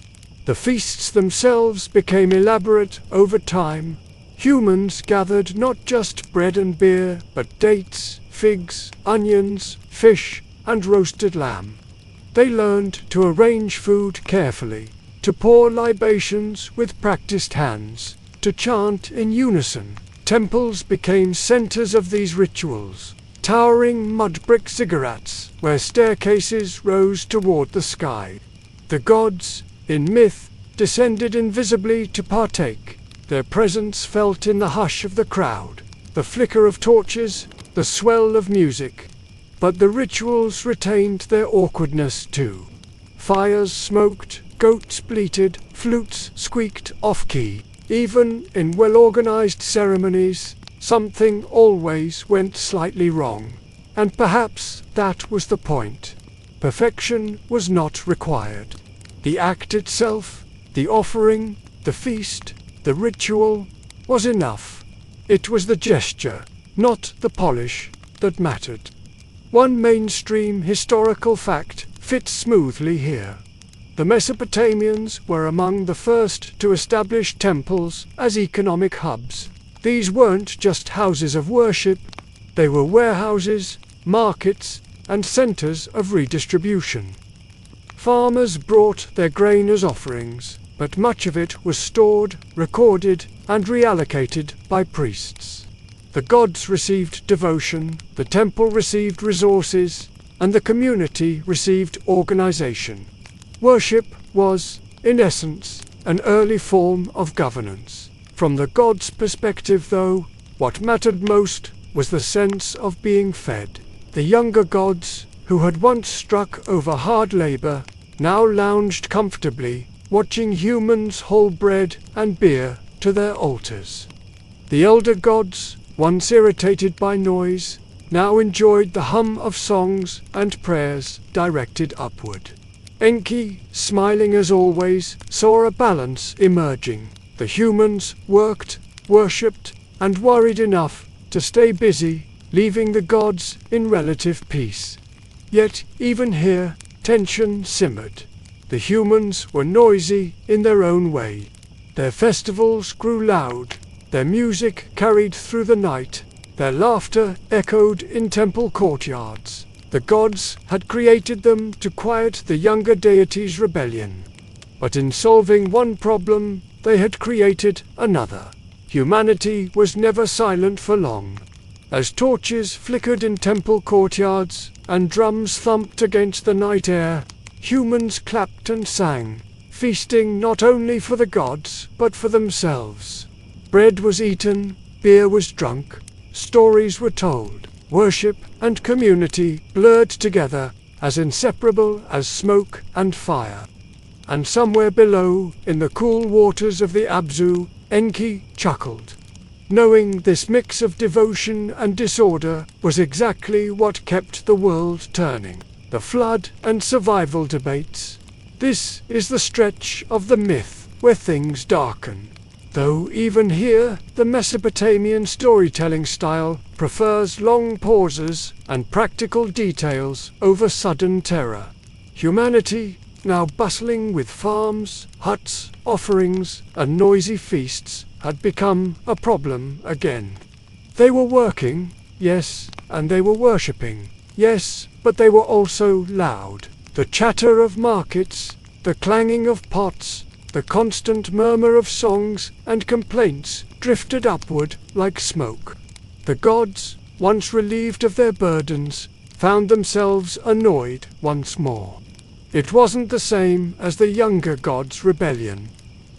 The feasts themselves became elaborate over time. Humans gathered not just bread and beer, but dates, figs, onions, fish, and roasted lamb. They learned to arrange food carefully, to pour libations with practiced hands, to chant in unison. Temples became centers of these rituals, towering mud-brick ziggurats where staircases rose toward the sky. The gods, in myth, descended invisibly to partake, their presence felt in the hush of the crowd, the flicker of torches, the swell of music. But the rituals retained their awkwardness too. Fires smoked, goats bleated, flutes squeaked off-key. Even in well-organized ceremonies, something always went slightly wrong. And perhaps that was the point. Perfection was not required. The act itself, the offering, the feast, the ritual, was enough. It was the gesture, not the polish, that mattered. One mainstream historical fact fits smoothly here. The Mesopotamians were among the first to establish temples as economic hubs. These weren't just houses of worship, they were warehouses, markets, and centers of redistribution. Farmers brought their grain as offerings, but much of it was stored, recorded, and reallocated by priests. The gods received devotion, the temple received resources, and the community received organization. Worship was, in essence, an early form of governance. From the gods' perspective, though, what mattered most was the sense of being fed. The younger gods, who had once struck over hard labor, now lounged comfortably, watching humans haul bread and beer to their altars. The elder gods, once irritated by noise, now enjoyed the hum of songs and prayers directed upward. Enki, smiling as always, saw a balance emerging. The humans worked, worshipped, and worried enough to stay busy, leaving the gods in relative peace. Yet, even here, tension simmered. The humans were noisy in their own way. Their festivals grew loud, their music carried through the night, their laughter echoed in temple courtyards. The gods had created them to quiet the younger deities' rebellion. But in solving one problem, they had created another. Humanity was never silent for long. As torches flickered in temple courtyards and drums thumped against the night air, humans clapped and sang, feasting not only for the gods, but for themselves. Bread was eaten, beer was drunk, stories were told. Worship and community blurred together, as inseparable as smoke and fire. And somewhere below, in the cool waters of the Abzu, Enki chuckled. Knowing this mix of devotion and disorder was exactly what kept the world turning. The flood and survival debates. This is the stretch of the myth where things darken. Though even here, the Mesopotamian storytelling style prefers long pauses and practical details over sudden terror. Humanity, now bustling with farms, huts, offerings, and noisy feasts, had become a problem again. They were working, yes, and they were worshipping, yes, but they were also loud. The chatter of markets, the clanging of pots, the constant murmur of songs and complaints drifted upward like smoke. The gods, once relieved of their burdens, found themselves annoyed once more. It wasn't the same as the younger gods' rebellion.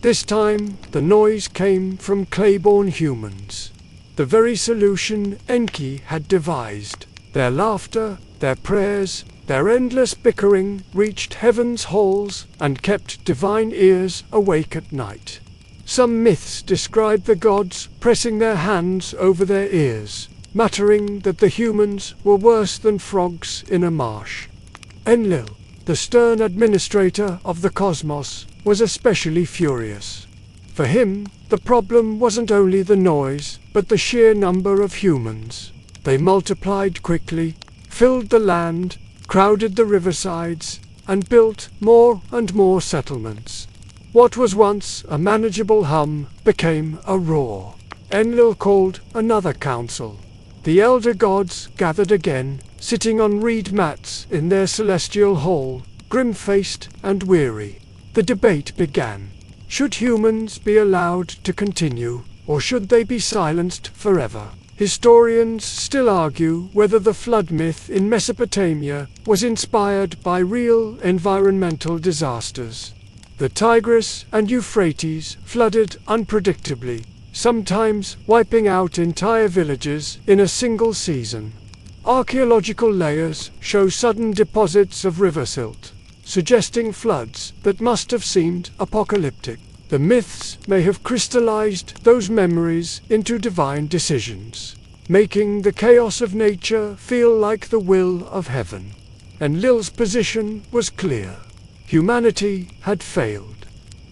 This time, the noise came from clay-born humans. The very solution Enki had devised. Their laughter, their prayers, their endless bickering reached heaven's halls and kept divine ears awake at night. Some myths describe the gods pressing their hands over their ears, muttering that the humans were worse than frogs in a marsh. Enlil, the stern administrator of the cosmos, was especially furious. For him, the problem wasn't only the noise, but the sheer number of humans. They multiplied quickly, filled the land, crowded the riversides, and built more and more settlements. What was once a manageable hum became a roar. Enlil called another council. The elder gods gathered again, sitting on reed mats in their celestial hall, grim-faced and weary. the debate began. Should humans be allowed to continue, or should they be silenced forever? Historians still argue whether the flood myth in Mesopotamia was inspired by real environmental disasters. The Tigris and Euphrates flooded unpredictably, sometimes wiping out entire villages in a single season. Archaeological layers show sudden deposits of river silt, suggesting floods that must have seemed apocalyptic. The myths may have crystallized those memories into divine decisions, making the chaos of nature feel like the will of heaven. Enlil's position was clear. Humanity had failed.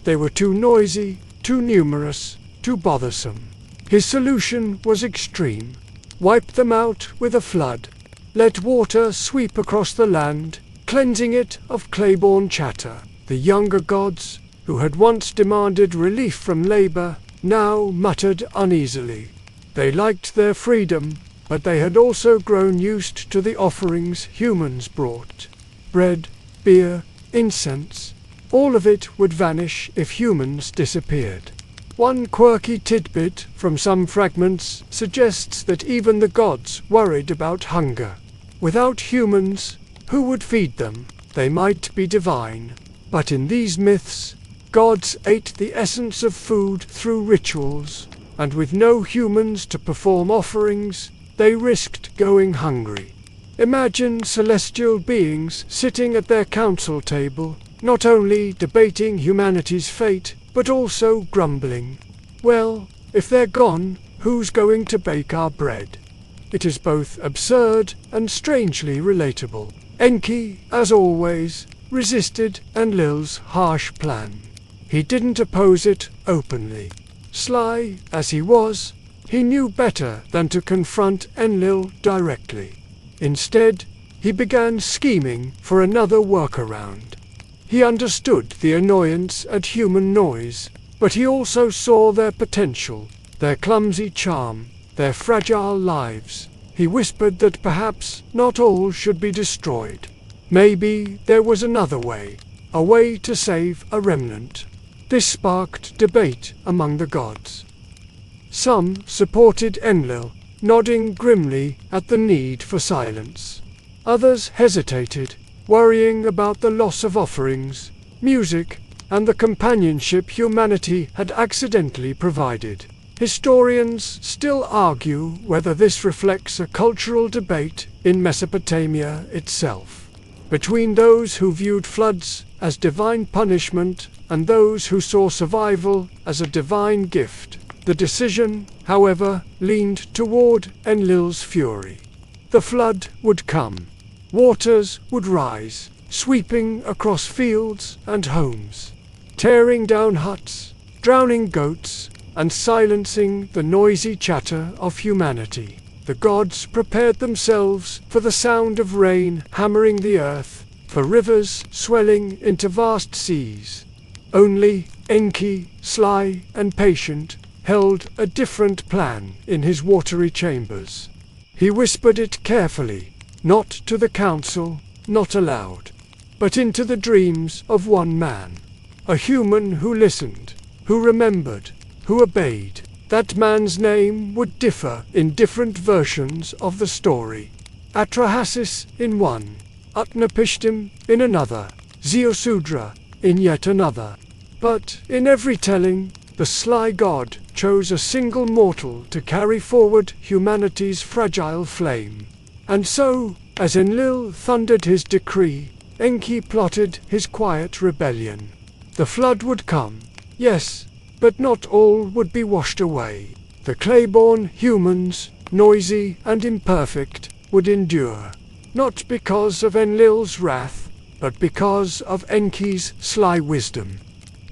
They were too noisy, too numerous, too bothersome. His solution was extreme. Wipe them out with a flood. Let water sweep across the land, cleansing it of clay-born chatter. The younger gods, who had once demanded relief from labor, now muttered uneasily. They liked their freedom, but they had also grown used to the offerings humans brought. Bread, beer, incense, all of it would vanish if humans disappeared. One quirky tidbit from some fragments suggests that even the gods worried about hunger. Without humans, who would feed them? They might be divine, but in these myths, gods ate the essence of food through rituals, and with no humans to perform offerings, they risked going hungry. Imagine celestial beings sitting at their council table, not only debating humanity's fate, but also grumbling. Well, if they're gone, who's going to bake our bread? It is both absurd and strangely relatable. Enki, as always, resisted Enlil's harsh plan. He didn't oppose it openly. Sly as he was, he knew better than to confront Enlil directly. Instead, he began scheming for another workaround. He understood the annoyance at human noise, but he also saw their potential, their clumsy charm, their fragile lives. He whispered that perhaps not all should be destroyed. Maybe there was another way, a way to save a remnant. This sparked debate among the gods. Some supported Enlil, nodding grimly at the need for silence. Others hesitated, worrying about the loss of offerings, music, and the companionship humanity had accidentally provided. Historians still argue whether this reflects a cultural debate in Mesopotamia itself, between those who viewed floods as divine punishment and those who saw survival as a divine gift. The decision, however, leaned toward Enlil's fury. The flood would come. Waters would rise, sweeping across fields and homes, tearing down huts, drowning goats, and silencing the noisy chatter of humanity. The gods prepared themselves for the sound of rain hammering the earth, for rivers swelling into vast seas. Only Enki, sly and patient, held a different plan in his watery chambers. He whispered it carefully, not to the council, not aloud, but into the dreams of one man. A human who listened, who remembered, who obeyed. That man's name would differ in different versions of the story. Atrahasis in one, Utnapishtim in another, Ziusudra in yet another. But in every telling, the sly god chose a single mortal to carry forward humanity's fragile flame. And so, as Enlil thundered his decree, Enki plotted his quiet rebellion. The flood would come, yes, but not all would be washed away. The clay-born humans, noisy and imperfect, would endure, not because of Enlil's wrath, but because of Enki's sly wisdom.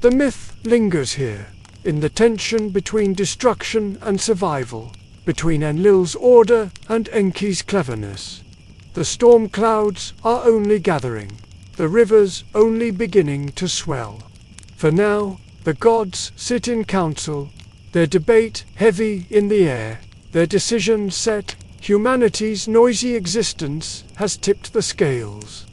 The myth lingers here, in the tension between destruction and survival, between Enlil's order and Enki's cleverness. The storm clouds are only gathering, the rivers only beginning to swell. For now, the gods sit in council, their debate heavy in the air, their decision set. Humanity's noisy existence has tipped the scales.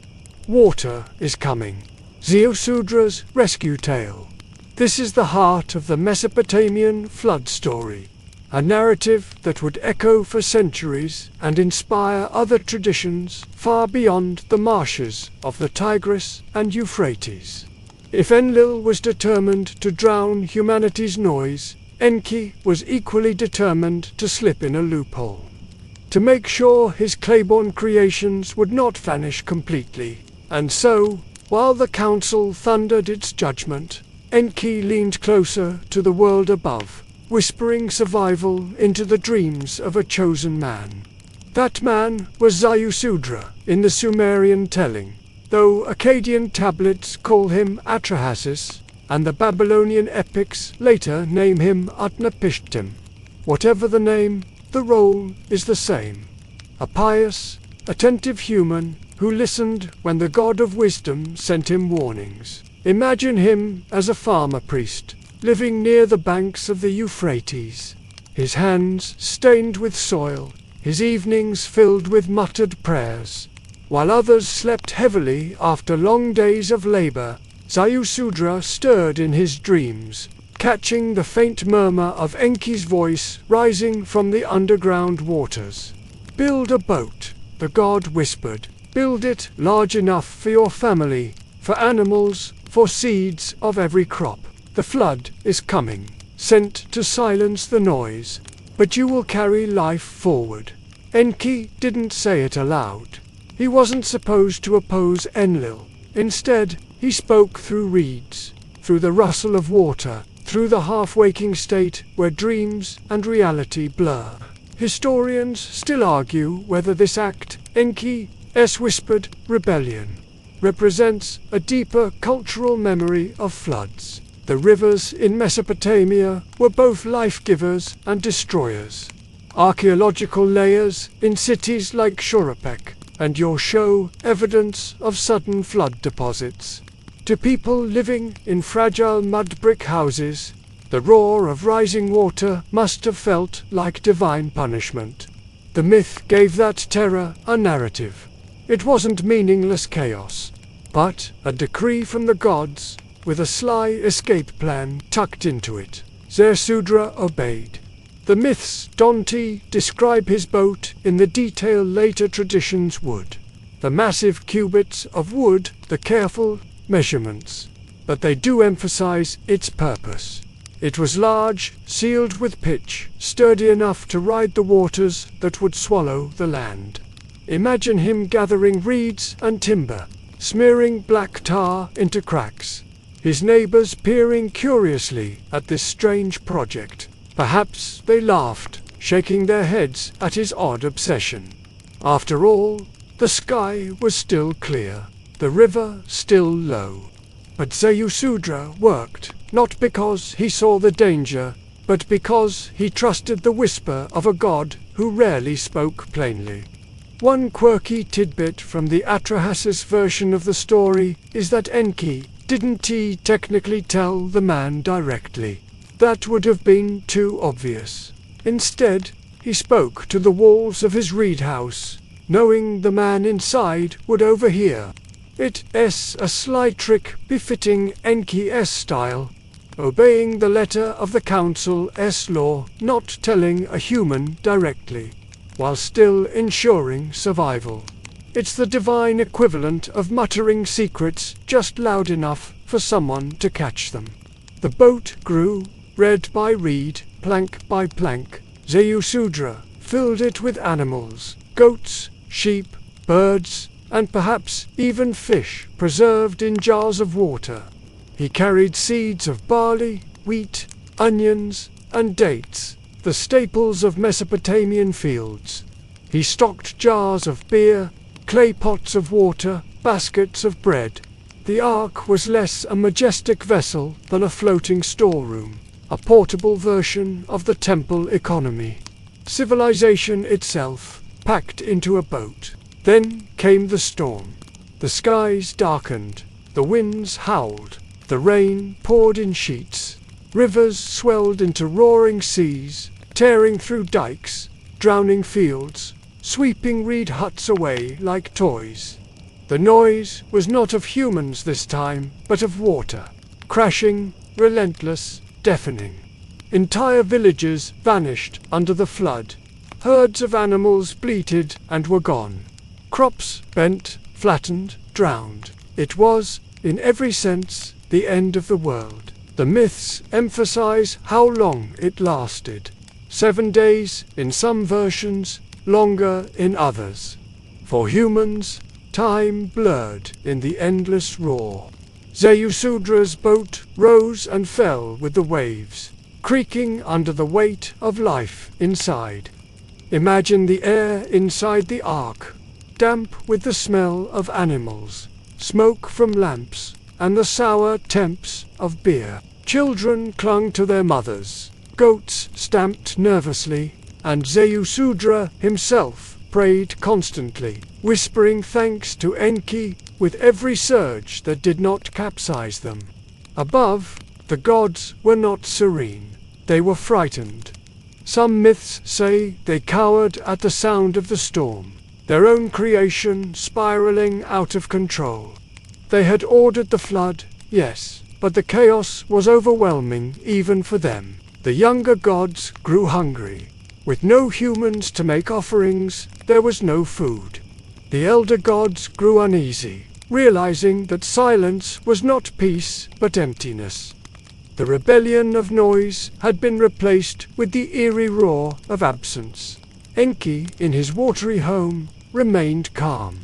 Water is coming. Ziusudra's rescue tale. This is the heart of the Mesopotamian flood story, a narrative that would echo for centuries and inspire other traditions far beyond the marshes of the Tigris and Euphrates. If Enlil was determined to drown humanity's noise, Enki was equally determined to slip in a loophole, to make sure his claiborne creations would not vanish completely. And so, while the council thundered its judgment, Enki leaned closer to the world above, whispering survival into the dreams of a chosen man. That man was Ziusudra in the Sumerian telling, though Akkadian tablets call him Atrahasis, and the Babylonian epics later name him Utnapishtim. Whatever the name, the role is the same. A pious, attentive human who listened when the god of wisdom sent him warnings. Imagine him as a farmer priest, living near the banks of the Euphrates, his hands stained with soil, his evenings filled with muttered prayers. While others slept heavily after long days of labor, Ziusudra stirred in his dreams, catching the faint murmur of Enki's voice rising from the underground waters. "Build a boat," the god whispered. "Build it large enough for your family, for animals, for seeds of every crop. The flood is coming, sent to silence the noise, but you will carry life forward." Enki didn't say it aloud. He wasn't supposed to oppose Enlil. Instead, he spoke through reeds, through the rustle of water, through the half-waking state where dreams and reality blur. Historians still argue whether this act, Enki's whispered rebellion, represents a deeper cultural memory of floods. The rivers in Mesopotamia were both life-givers and destroyers. Archaeological layers in cities like Shuruppak and Ur show evidence of sudden flood deposits. To people living in fragile mud brick houses, the roar of rising water must have felt like divine punishment. The myth gave that terror a narrative. It wasn't meaningless chaos, but a decree from the gods, with a sly escape plan tucked into it. Ziusudra obeyed. The myths don't describe his boat in the detail later traditions would. The massive cubits of wood, the careful measurements. But they do emphasize its purpose. It was large, sealed with pitch, sturdy enough to ride the waters that would swallow the land. Imagine him gathering reeds and timber, smearing black tar into cracks, his neighbors peering curiously at this strange project. Perhaps they laughed, shaking their heads at his odd obsession. After all, the sky was still clear, the river still low. But Ziusudra worked, not because he saw the danger, but because he trusted the whisper of a god who rarely spoke plainly. One quirky tidbit from the Atrahasis version of the story is that Enki didn't technically tell the man directly. That would have been too obvious. Instead, he spoke to the walls of his reed house, knowing the man inside would overhear. It's a sly trick befitting Enki's style, obeying the letter of the council's law, not telling a human directly, while still ensuring survival. It's the divine equivalent of muttering secrets just loud enough for someone to catch them. The boat grew, reed by reed, plank by plank. Ziusudra filled it with animals, goats, sheep, birds, and perhaps even fish preserved in jars of water. He carried seeds of barley, wheat, onions, and dates, the staples of Mesopotamian fields. He stocked jars of beer, clay pots of water, baskets of bread. The ark was less a majestic vessel than a floating storeroom, a portable version of the temple economy. Civilization itself, packed into a boat. Then came the storm. The skies darkened, the winds howled, the rain poured in sheets. Rivers swelled into roaring seas, tearing through dikes, drowning fields, sweeping reed huts away like toys. The noise was not of humans this time, but of water. Crashing, relentless, deafening. Entire villages vanished under the flood. Herds of animals bleated and were gone. Crops bent, flattened, drowned. It was, in every sense, the end of the world. The myths emphasize how long it lasted. 7 days in some versions, longer in others. For humans, time blurred in the endless roar. Zeusudra's boat rose and fell with the waves, creaking under the weight of life inside. Imagine the air inside the ark, damp with the smell of animals, smoke from lamps, and the sour temps of beer. Children clung to their mothers, goats stamped nervously, and Zeusudra himself prayed constantly, whispering thanks to Enki with every surge that did not capsize them. Above, the gods were not serene. They were frightened. Some myths say they cowered at the sound of the storm, their own creation spiraling out of control. They had ordered the flood, yes, but the chaos was overwhelming even for them. The younger gods grew hungry. With no humans to make offerings, there was no food. The elder gods grew uneasy, realizing that silence was not peace but emptiness. The rebellion of noise had been replaced with the eerie roar of absence. Enki, in his watery home, remained calm.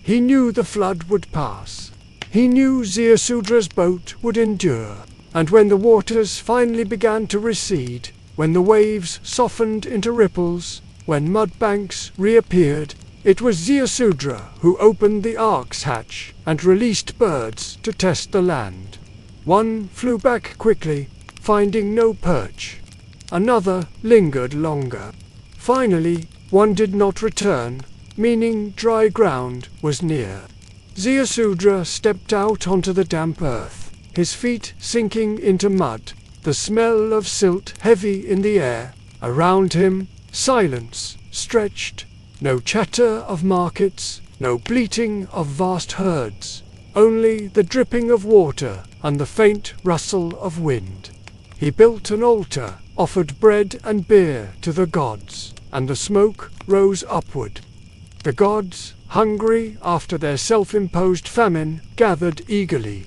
He knew the flood would pass. He knew Zeusudra's boat would endure. And when the waters finally began to recede, when the waves softened into ripples, when mud banks reappeared, it was Zeusudra who opened the ark's hatch and released birds to test the land. One flew back quickly, finding no perch. Another lingered longer. Finally, one did not return, meaning dry ground was near. Zeusudra stepped out onto the damp earth, his feet sinking into mud, the smell of silt heavy in the air. Around him, silence stretched. No chatter of markets, no bleating of vast herds, only the dripping of water and the faint rustle of wind. He built an altar, offered bread and beer to the gods, and the smoke rose upward. The gods, hungry after their self-imposed famine, gathered eagerly.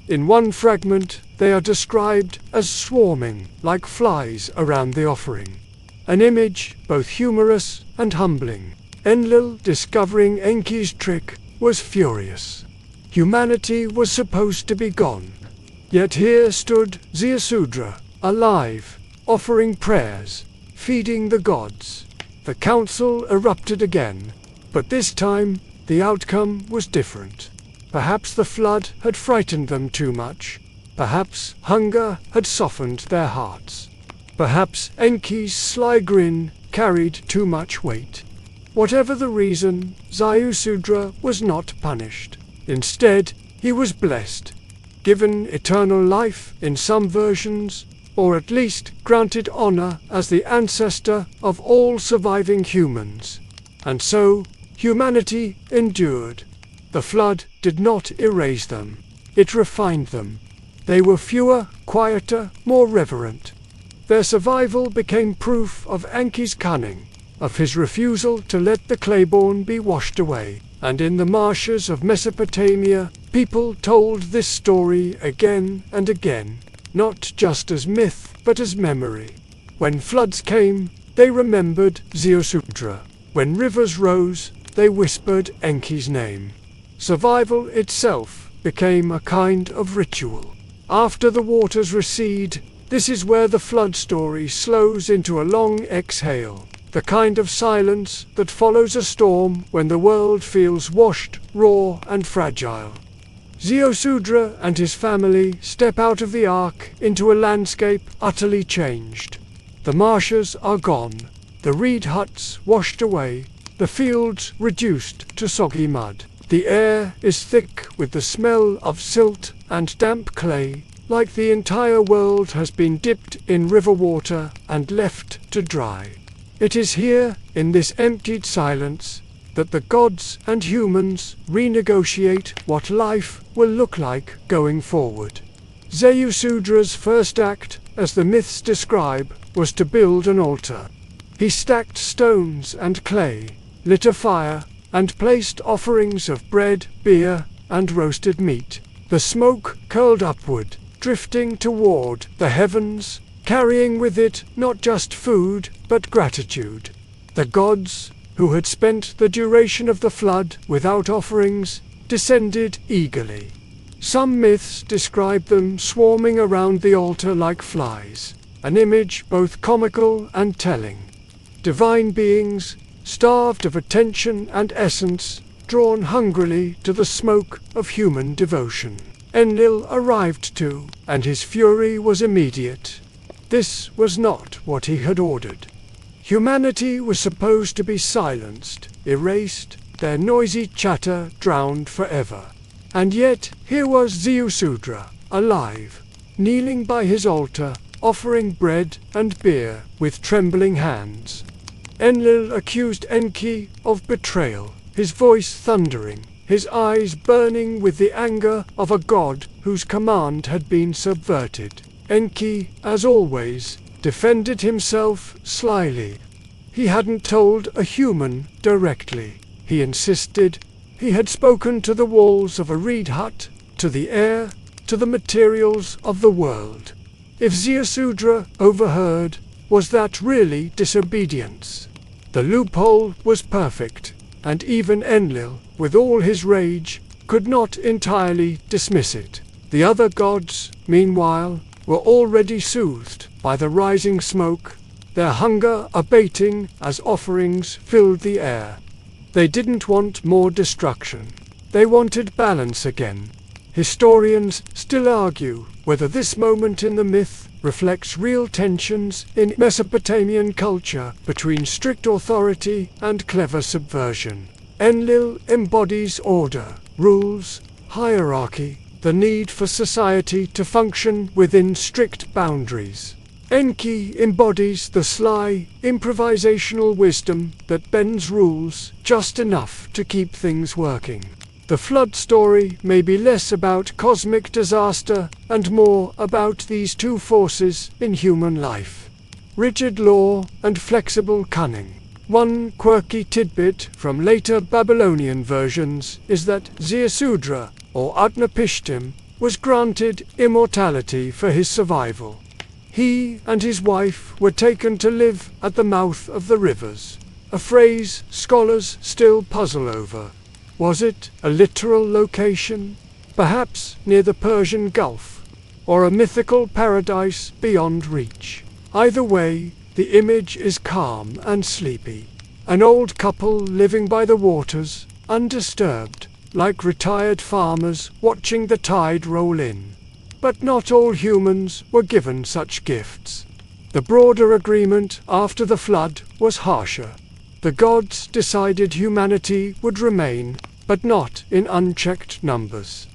In one fragment, they are described as swarming like flies around the offering. An image both humorous and humbling. Enlil, discovering Enki's trick, was furious. Humanity was supposed to be gone. Yet here stood Zeusudra, alive, offering prayers, feeding the gods. The council erupted again, but this time the outcome was different. Perhaps the flood had frightened them too much. Perhaps hunger had softened their hearts. Perhaps Enki's sly grin carried too much weight. Whatever the reason, Zeusudra was not punished. Instead, he was blessed, given eternal life in some versions, or at least granted honor as the ancestor of all surviving humans. And so, humanity endured. The flood did not erase them. It refined them. They were fewer, quieter, more reverent. Their survival became proof of Enki's cunning, of his refusal to let the claiborne be washed away. And in the marshes of Mesopotamia, people told this story again and again, not just as myth, but as memory. When floods came, they remembered Zeusudra. When rivers rose, they whispered Enki's name. Survival itself became a kind of ritual. After the waters recede, this is where the flood story slows into a long exhale, the kind of silence that follows a storm when the world feels washed, raw, and fragile. Zeusudra and his family step out of the ark into a landscape utterly changed. The marshes are gone, the reed huts washed away, the fields reduced to soggy mud. The air is thick with the smell of silt and damp clay, like the entire world has been dipped in river water and left to dry. It is here, in this emptied silence, that the gods and humans renegotiate what life will look like going forward. Ziusudra's first act, as the myths describe, was to build an altar. He stacked stones and clay, lit a fire, and placed offerings of bread, beer, and roasted meat. The smoke curled upward, drifting toward the heavens, carrying with it not just food, but gratitude. The gods, who had spent the duration of the flood without offerings, descended eagerly. Some myths describe them swarming around the altar like flies, an image both comical and telling. Divine beings, starved of attention and essence, drawn hungrily to the smoke of human devotion. Enlil arrived too, and his fury was immediate. This was not what he had ordered. Humanity was supposed to be silenced, erased, their noisy chatter drowned forever. And yet here was Ziusudra, alive, kneeling by his altar, offering bread and beer with trembling hands. Enlil accused Enki of betrayal, his voice thundering, his eyes burning with the anger of a god whose command had been subverted. Enki, as always, defended himself slyly. He hadn't told a human directly, he insisted. He had spoken to the walls of a reed hut, to the air, to the materials of the world. If Ziusudra overheard, was that really disobedience? The loophole was perfect, and even Enlil, with all his rage, could not entirely dismiss it. The other gods, meanwhile, were already soothed by the rising smoke, their hunger abating as offerings filled the air. They didn't want more destruction. They wanted balance again. Historians still argue whether this moment in the myth reflects real tensions in Mesopotamian culture between strict authority and clever subversion. Enlil embodies order, rules, hierarchy, the need for society to function within strict boundaries. Enki embodies the sly, improvisational wisdom that bends rules just enough to keep things working. The flood story may be less about cosmic disaster and more about these two forces in human life: rigid law and flexible cunning. One quirky tidbit from later Babylonian versions is that Ziusudra, or Utnapishtim, was granted immortality for his survival. He and his wife were taken to live at the mouth of the rivers, a phrase scholars still puzzle over. Was it a literal location, perhaps near the Persian Gulf, or a mythical paradise beyond reach? Either way, the image is calm and sleepy. An old couple living by the waters, undisturbed, like retired farmers watching the tide roll in. But not all humans were given such gifts. The broader agreement after the flood was harsher. The gods decided humanity would remain, but not in unchecked numbers.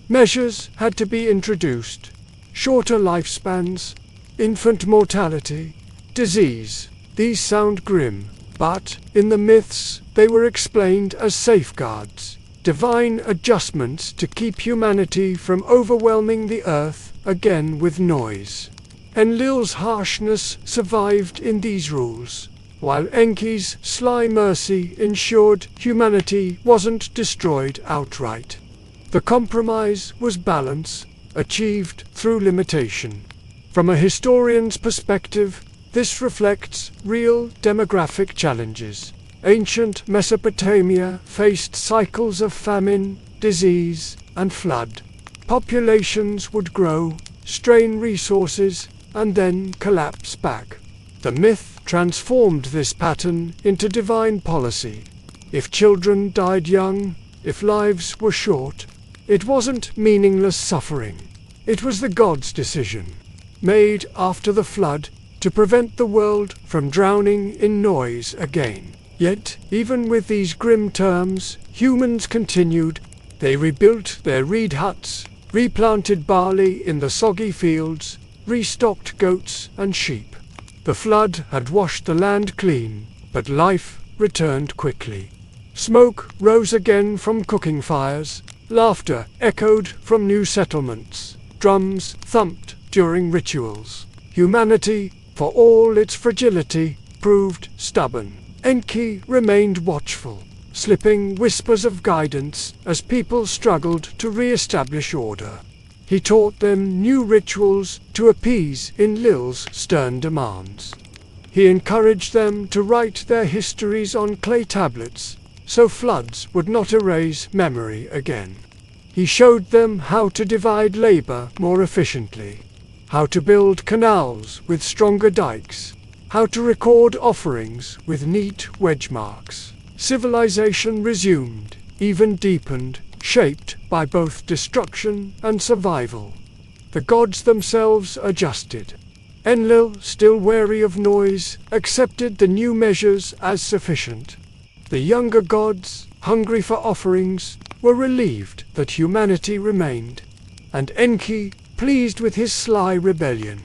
Measures had to be introduced: shorter lifespans, infant mortality, disease. These sound grim, but in the myths they were explained as safeguards, divine adjustments to keep humanity from overwhelming the earth again with noise. Enlil's harshness survived in these rules, while Enki's sly mercy ensured humanity wasn't destroyed outright. The compromise was balance, achieved through limitation. From a historian's perspective, this reflects real demographic challenges. Ancient Mesopotamia faced cycles of famine, disease, and flood. Populations would grow, strain resources, and then collapse back. The myth transformed this pattern into divine policy. If children died young, if lives were short, it wasn't meaningless suffering. It was the gods' decision, made after the flood, to prevent the world from drowning in noise again. Yet, even with these grim terms, humans continued. They rebuilt their reed huts, replanted barley in the soggy fields, restocked goats and sheep. The flood had washed the land clean, but life returned quickly. Smoke rose again from cooking fires, laughter echoed from new settlements, drums thumped during rituals. Humanity, for all its fragility, proved stubborn. Enki remained watchful, slipping whispers of guidance as people struggled to re-establish order. He taught them new rituals to appease Enlil's stern demands. He encouraged them to write their histories on clay tablets, so floods would not erase memory again. He showed them how to divide labor more efficiently, how to build canals with stronger dikes, how to record offerings with neat wedge marks. Civilization resumed, even deepened, shaped by both destruction and survival. The gods themselves adjusted. Enlil, still wary of noise, accepted the new measures as sufficient. The younger gods, hungry for offerings, were relieved that humanity remained. And Enki, pleased with his sly rebellion,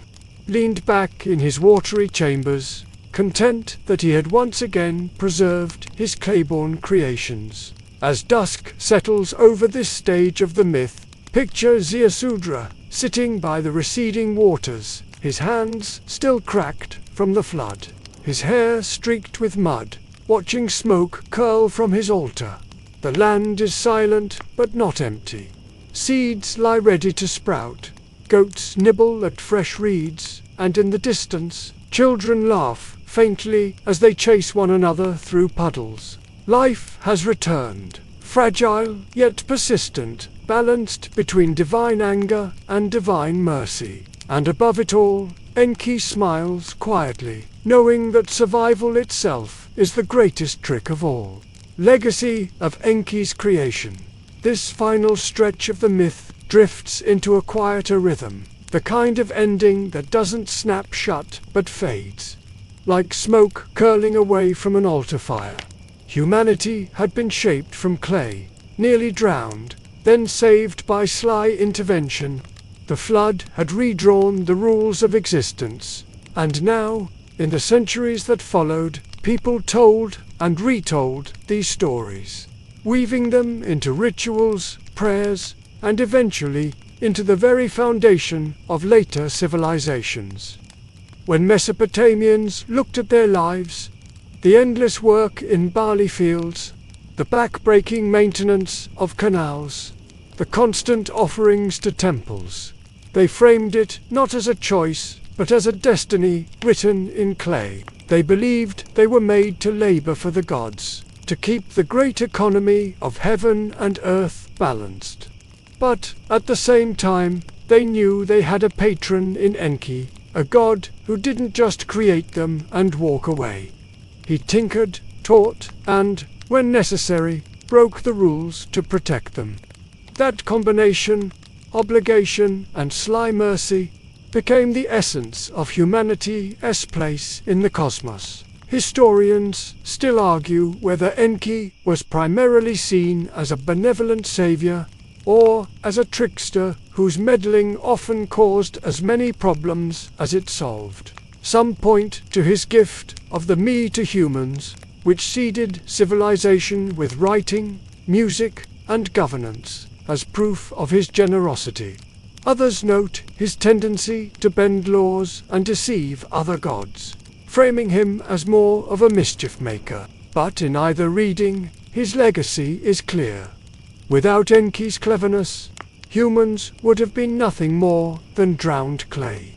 leaned back in his watery chambers, content that he had once again preserved his clay-born creations. As dusk settles over this stage of the myth, picture Ziusudra sitting by the receding waters, his hands still cracked from the flood, his hair streaked with mud, watching smoke curl from his altar. The land is silent but not empty. Seeds lie ready to sprout, goats nibble at fresh reeds, and in the distance, children laugh faintly as they chase one another through puddles. Life has returned, fragile yet persistent, balanced between divine anger and divine mercy. And above it all, Enki smiles quietly, knowing that survival itself is the greatest trick of all. Legacy of Enki's creation. This final stretch of the myth drifts into a quieter rhythm, the kind of ending that doesn't snap shut but fades, like smoke curling away from an altar fire. Humanity had been shaped from clay, nearly drowned, then saved by sly intervention. The flood had redrawn the rules of existence, and now, in the centuries that followed, people told and retold these stories, weaving them into rituals, prayers, and eventually into the very foundation of later civilizations. When Mesopotamians looked at their lives, the endless work in barley fields, the back-breaking maintenance of canals, the constant offerings to temples, they framed it not as a choice, but as a destiny written in clay. They believed they were made to labor for the gods, to keep the great economy of heaven and earth balanced. But at the same time, they knew they had a patron in Enki, a god who didn't just create them and walk away. He tinkered, taught, and, when necessary, broke the rules to protect them. That combination, obligation and sly mercy, became the essence of humanity's place in the cosmos. Historians still argue whether Enki was primarily seen as a benevolent savior or as a trickster whose meddling often caused as many problems as it solved. Some point to his gift of the me to humans, which seeded civilization with writing, music, and governance, as proof of his generosity. Others note his tendency to bend laws and deceive other gods, framing him as more of a mischief maker. But in either reading, his legacy is clear. Without Enki's cleverness, humans would have been nothing more than drowned clay.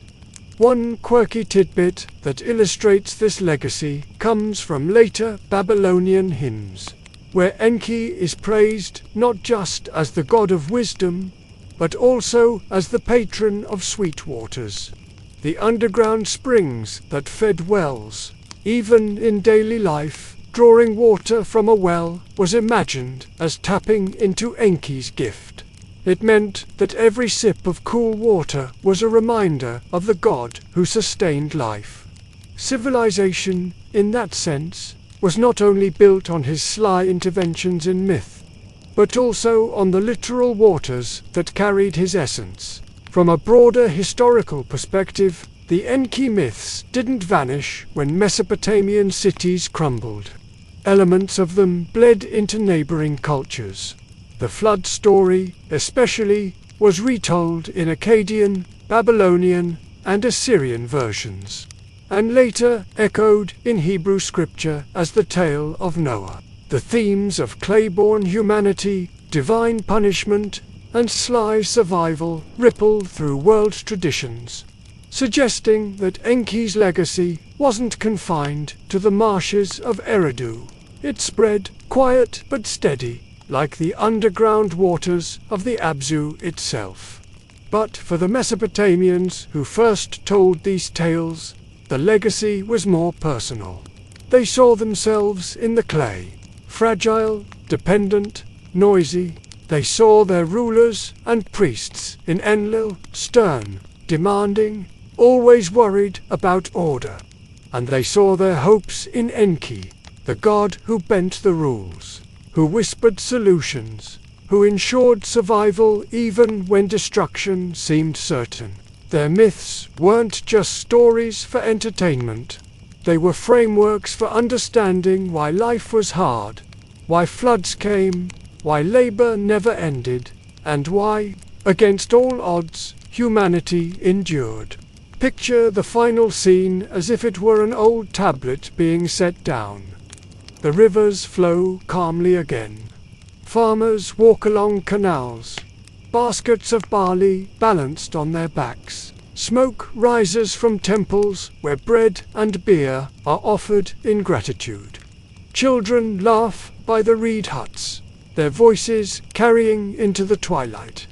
One quirky tidbit that illustrates this legacy comes from later Babylonian hymns, where Enki is praised not just as the god of wisdom, but also as the patron of sweet waters, the underground springs that fed wells. Even in daily life, drawing water from a well was imagined as tapping into Enki's gift. It meant that every sip of cool water was a reminder of the god who sustained life. Civilization, in that sense, was not only built on his sly interventions in myth, but also on the literal waters that carried his essence. From a broader historical perspective, the Enki myths didn't vanish when Mesopotamian cities crumbled. Elements of them bled into neighboring cultures. The flood story, especially, was retold in Akkadian, Babylonian, and Assyrian versions, and later echoed in Hebrew scripture as the tale of Noah. The themes of clay-born humanity, divine punishment, and sly survival rippled through world traditions, suggesting that Enki's legacy wasn't confined to the marshes of Eridu. It spread, quiet but steady, like the underground waters of the Abzu itself. But for the Mesopotamians who first told these tales, the legacy was more personal. They saw themselves in the clay, fragile, dependent, noisy. They saw their rulers and priests in Enlil, stern, demanding, always worried about order. And they saw their hopes in Enki, the god who bent the rules, who whispered solutions, who ensured survival even when destruction seemed certain. Their myths weren't just stories for entertainment. They were frameworks for understanding why life was hard, why floods came, why labor never ended, and why, against all odds, humanity endured. Picture the final scene as if it were an old tablet being set down. The rivers flow calmly again. Farmers walk along canals, baskets of barley balanced on their backs. Smoke rises from temples where bread and beer are offered in gratitude. Children laugh by the reed huts, their voices carrying into the twilight.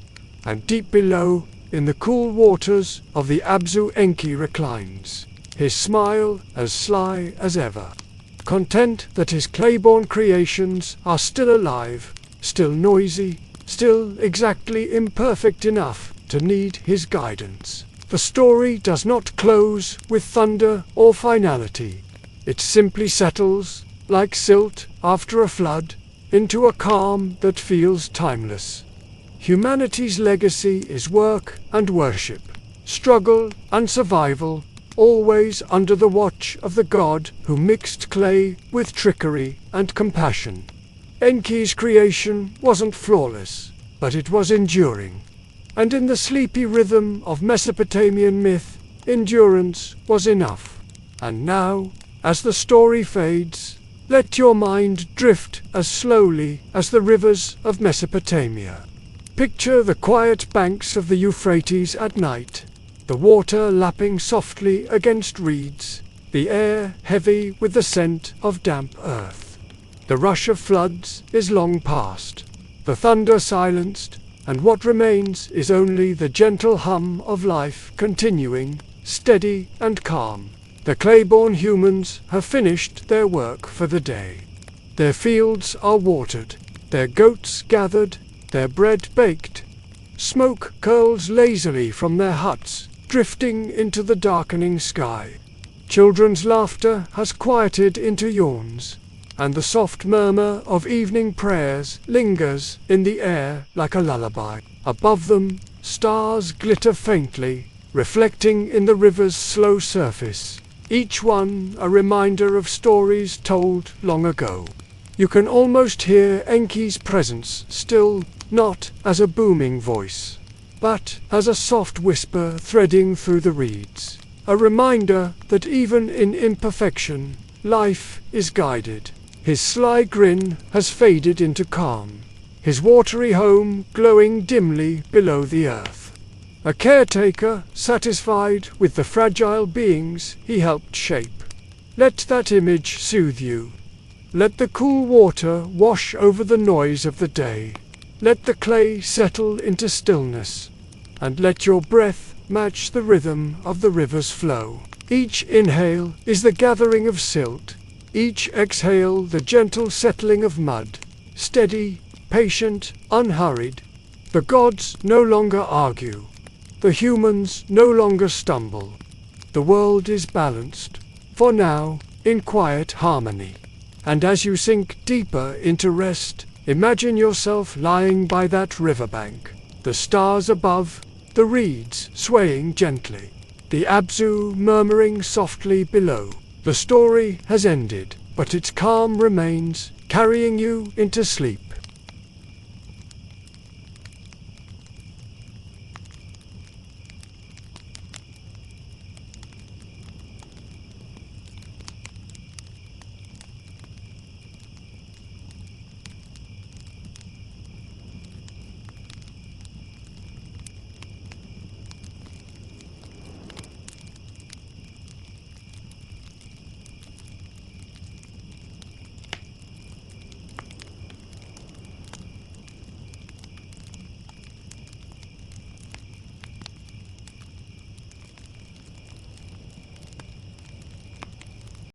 And deep below, in the cool waters of the Abzu, Enki reclines, his smile as sly as ever, content that his clay-born creations are still alive, still noisy, still exactly imperfect enough to need his guidance. The story does not close with thunder or finality. It simply settles, like silt after a flood, into a calm that feels timeless. Humanity's legacy is work and worship, struggle and survival, always under the watch of the god who mixed clay with trickery and compassion. Enki's creation wasn't flawless, but it was enduring. And in the sleepy rhythm of Mesopotamian myth, endurance was enough. And now, as the story fades, let your mind drift as slowly as the rivers of Mesopotamia. Picture the quiet banks of the Euphrates at night, the water lapping softly against reeds, the air heavy with the scent of damp earth. The rush of floods is long past, the thunder silenced, and what remains is only the gentle hum of life continuing, steady and calm. The clay-born humans have finished their work for the day. Their fields are watered, their goats gathered, their bread baked. Smoke curls lazily from their huts, drifting into the darkening sky. Children's laughter has quieted into yawns, and the soft murmur of evening prayers lingers in the air like a lullaby. Above them, stars glitter faintly, reflecting in the river's slow surface, each one a reminder of stories told long ago. You can almost hear Enki's presence still, not as a booming voice, but as a soft whisper threading through the reeds, a reminder that even in imperfection, life is guided. His sly grin has faded into calm, his watery home glowing dimly below the earth. A caretaker satisfied with the fragile beings he helped shape. Let that image soothe you. Let the cool water wash over the noise of the day. Let the clay settle into stillness, and let your breath match the rhythm of the river's flow. Each inhale is the gathering of silt, each exhale the gentle settling of mud, steady, patient, unhurried. The gods no longer argue. The humans no longer stumble. The world is balanced, for now, in quiet harmony. And as you sink deeper into rest, imagine yourself lying by that riverbank, the stars above, the reeds swaying gently, the Abzu murmuring softly below. The story has ended, but its calm remains, carrying you into sleep.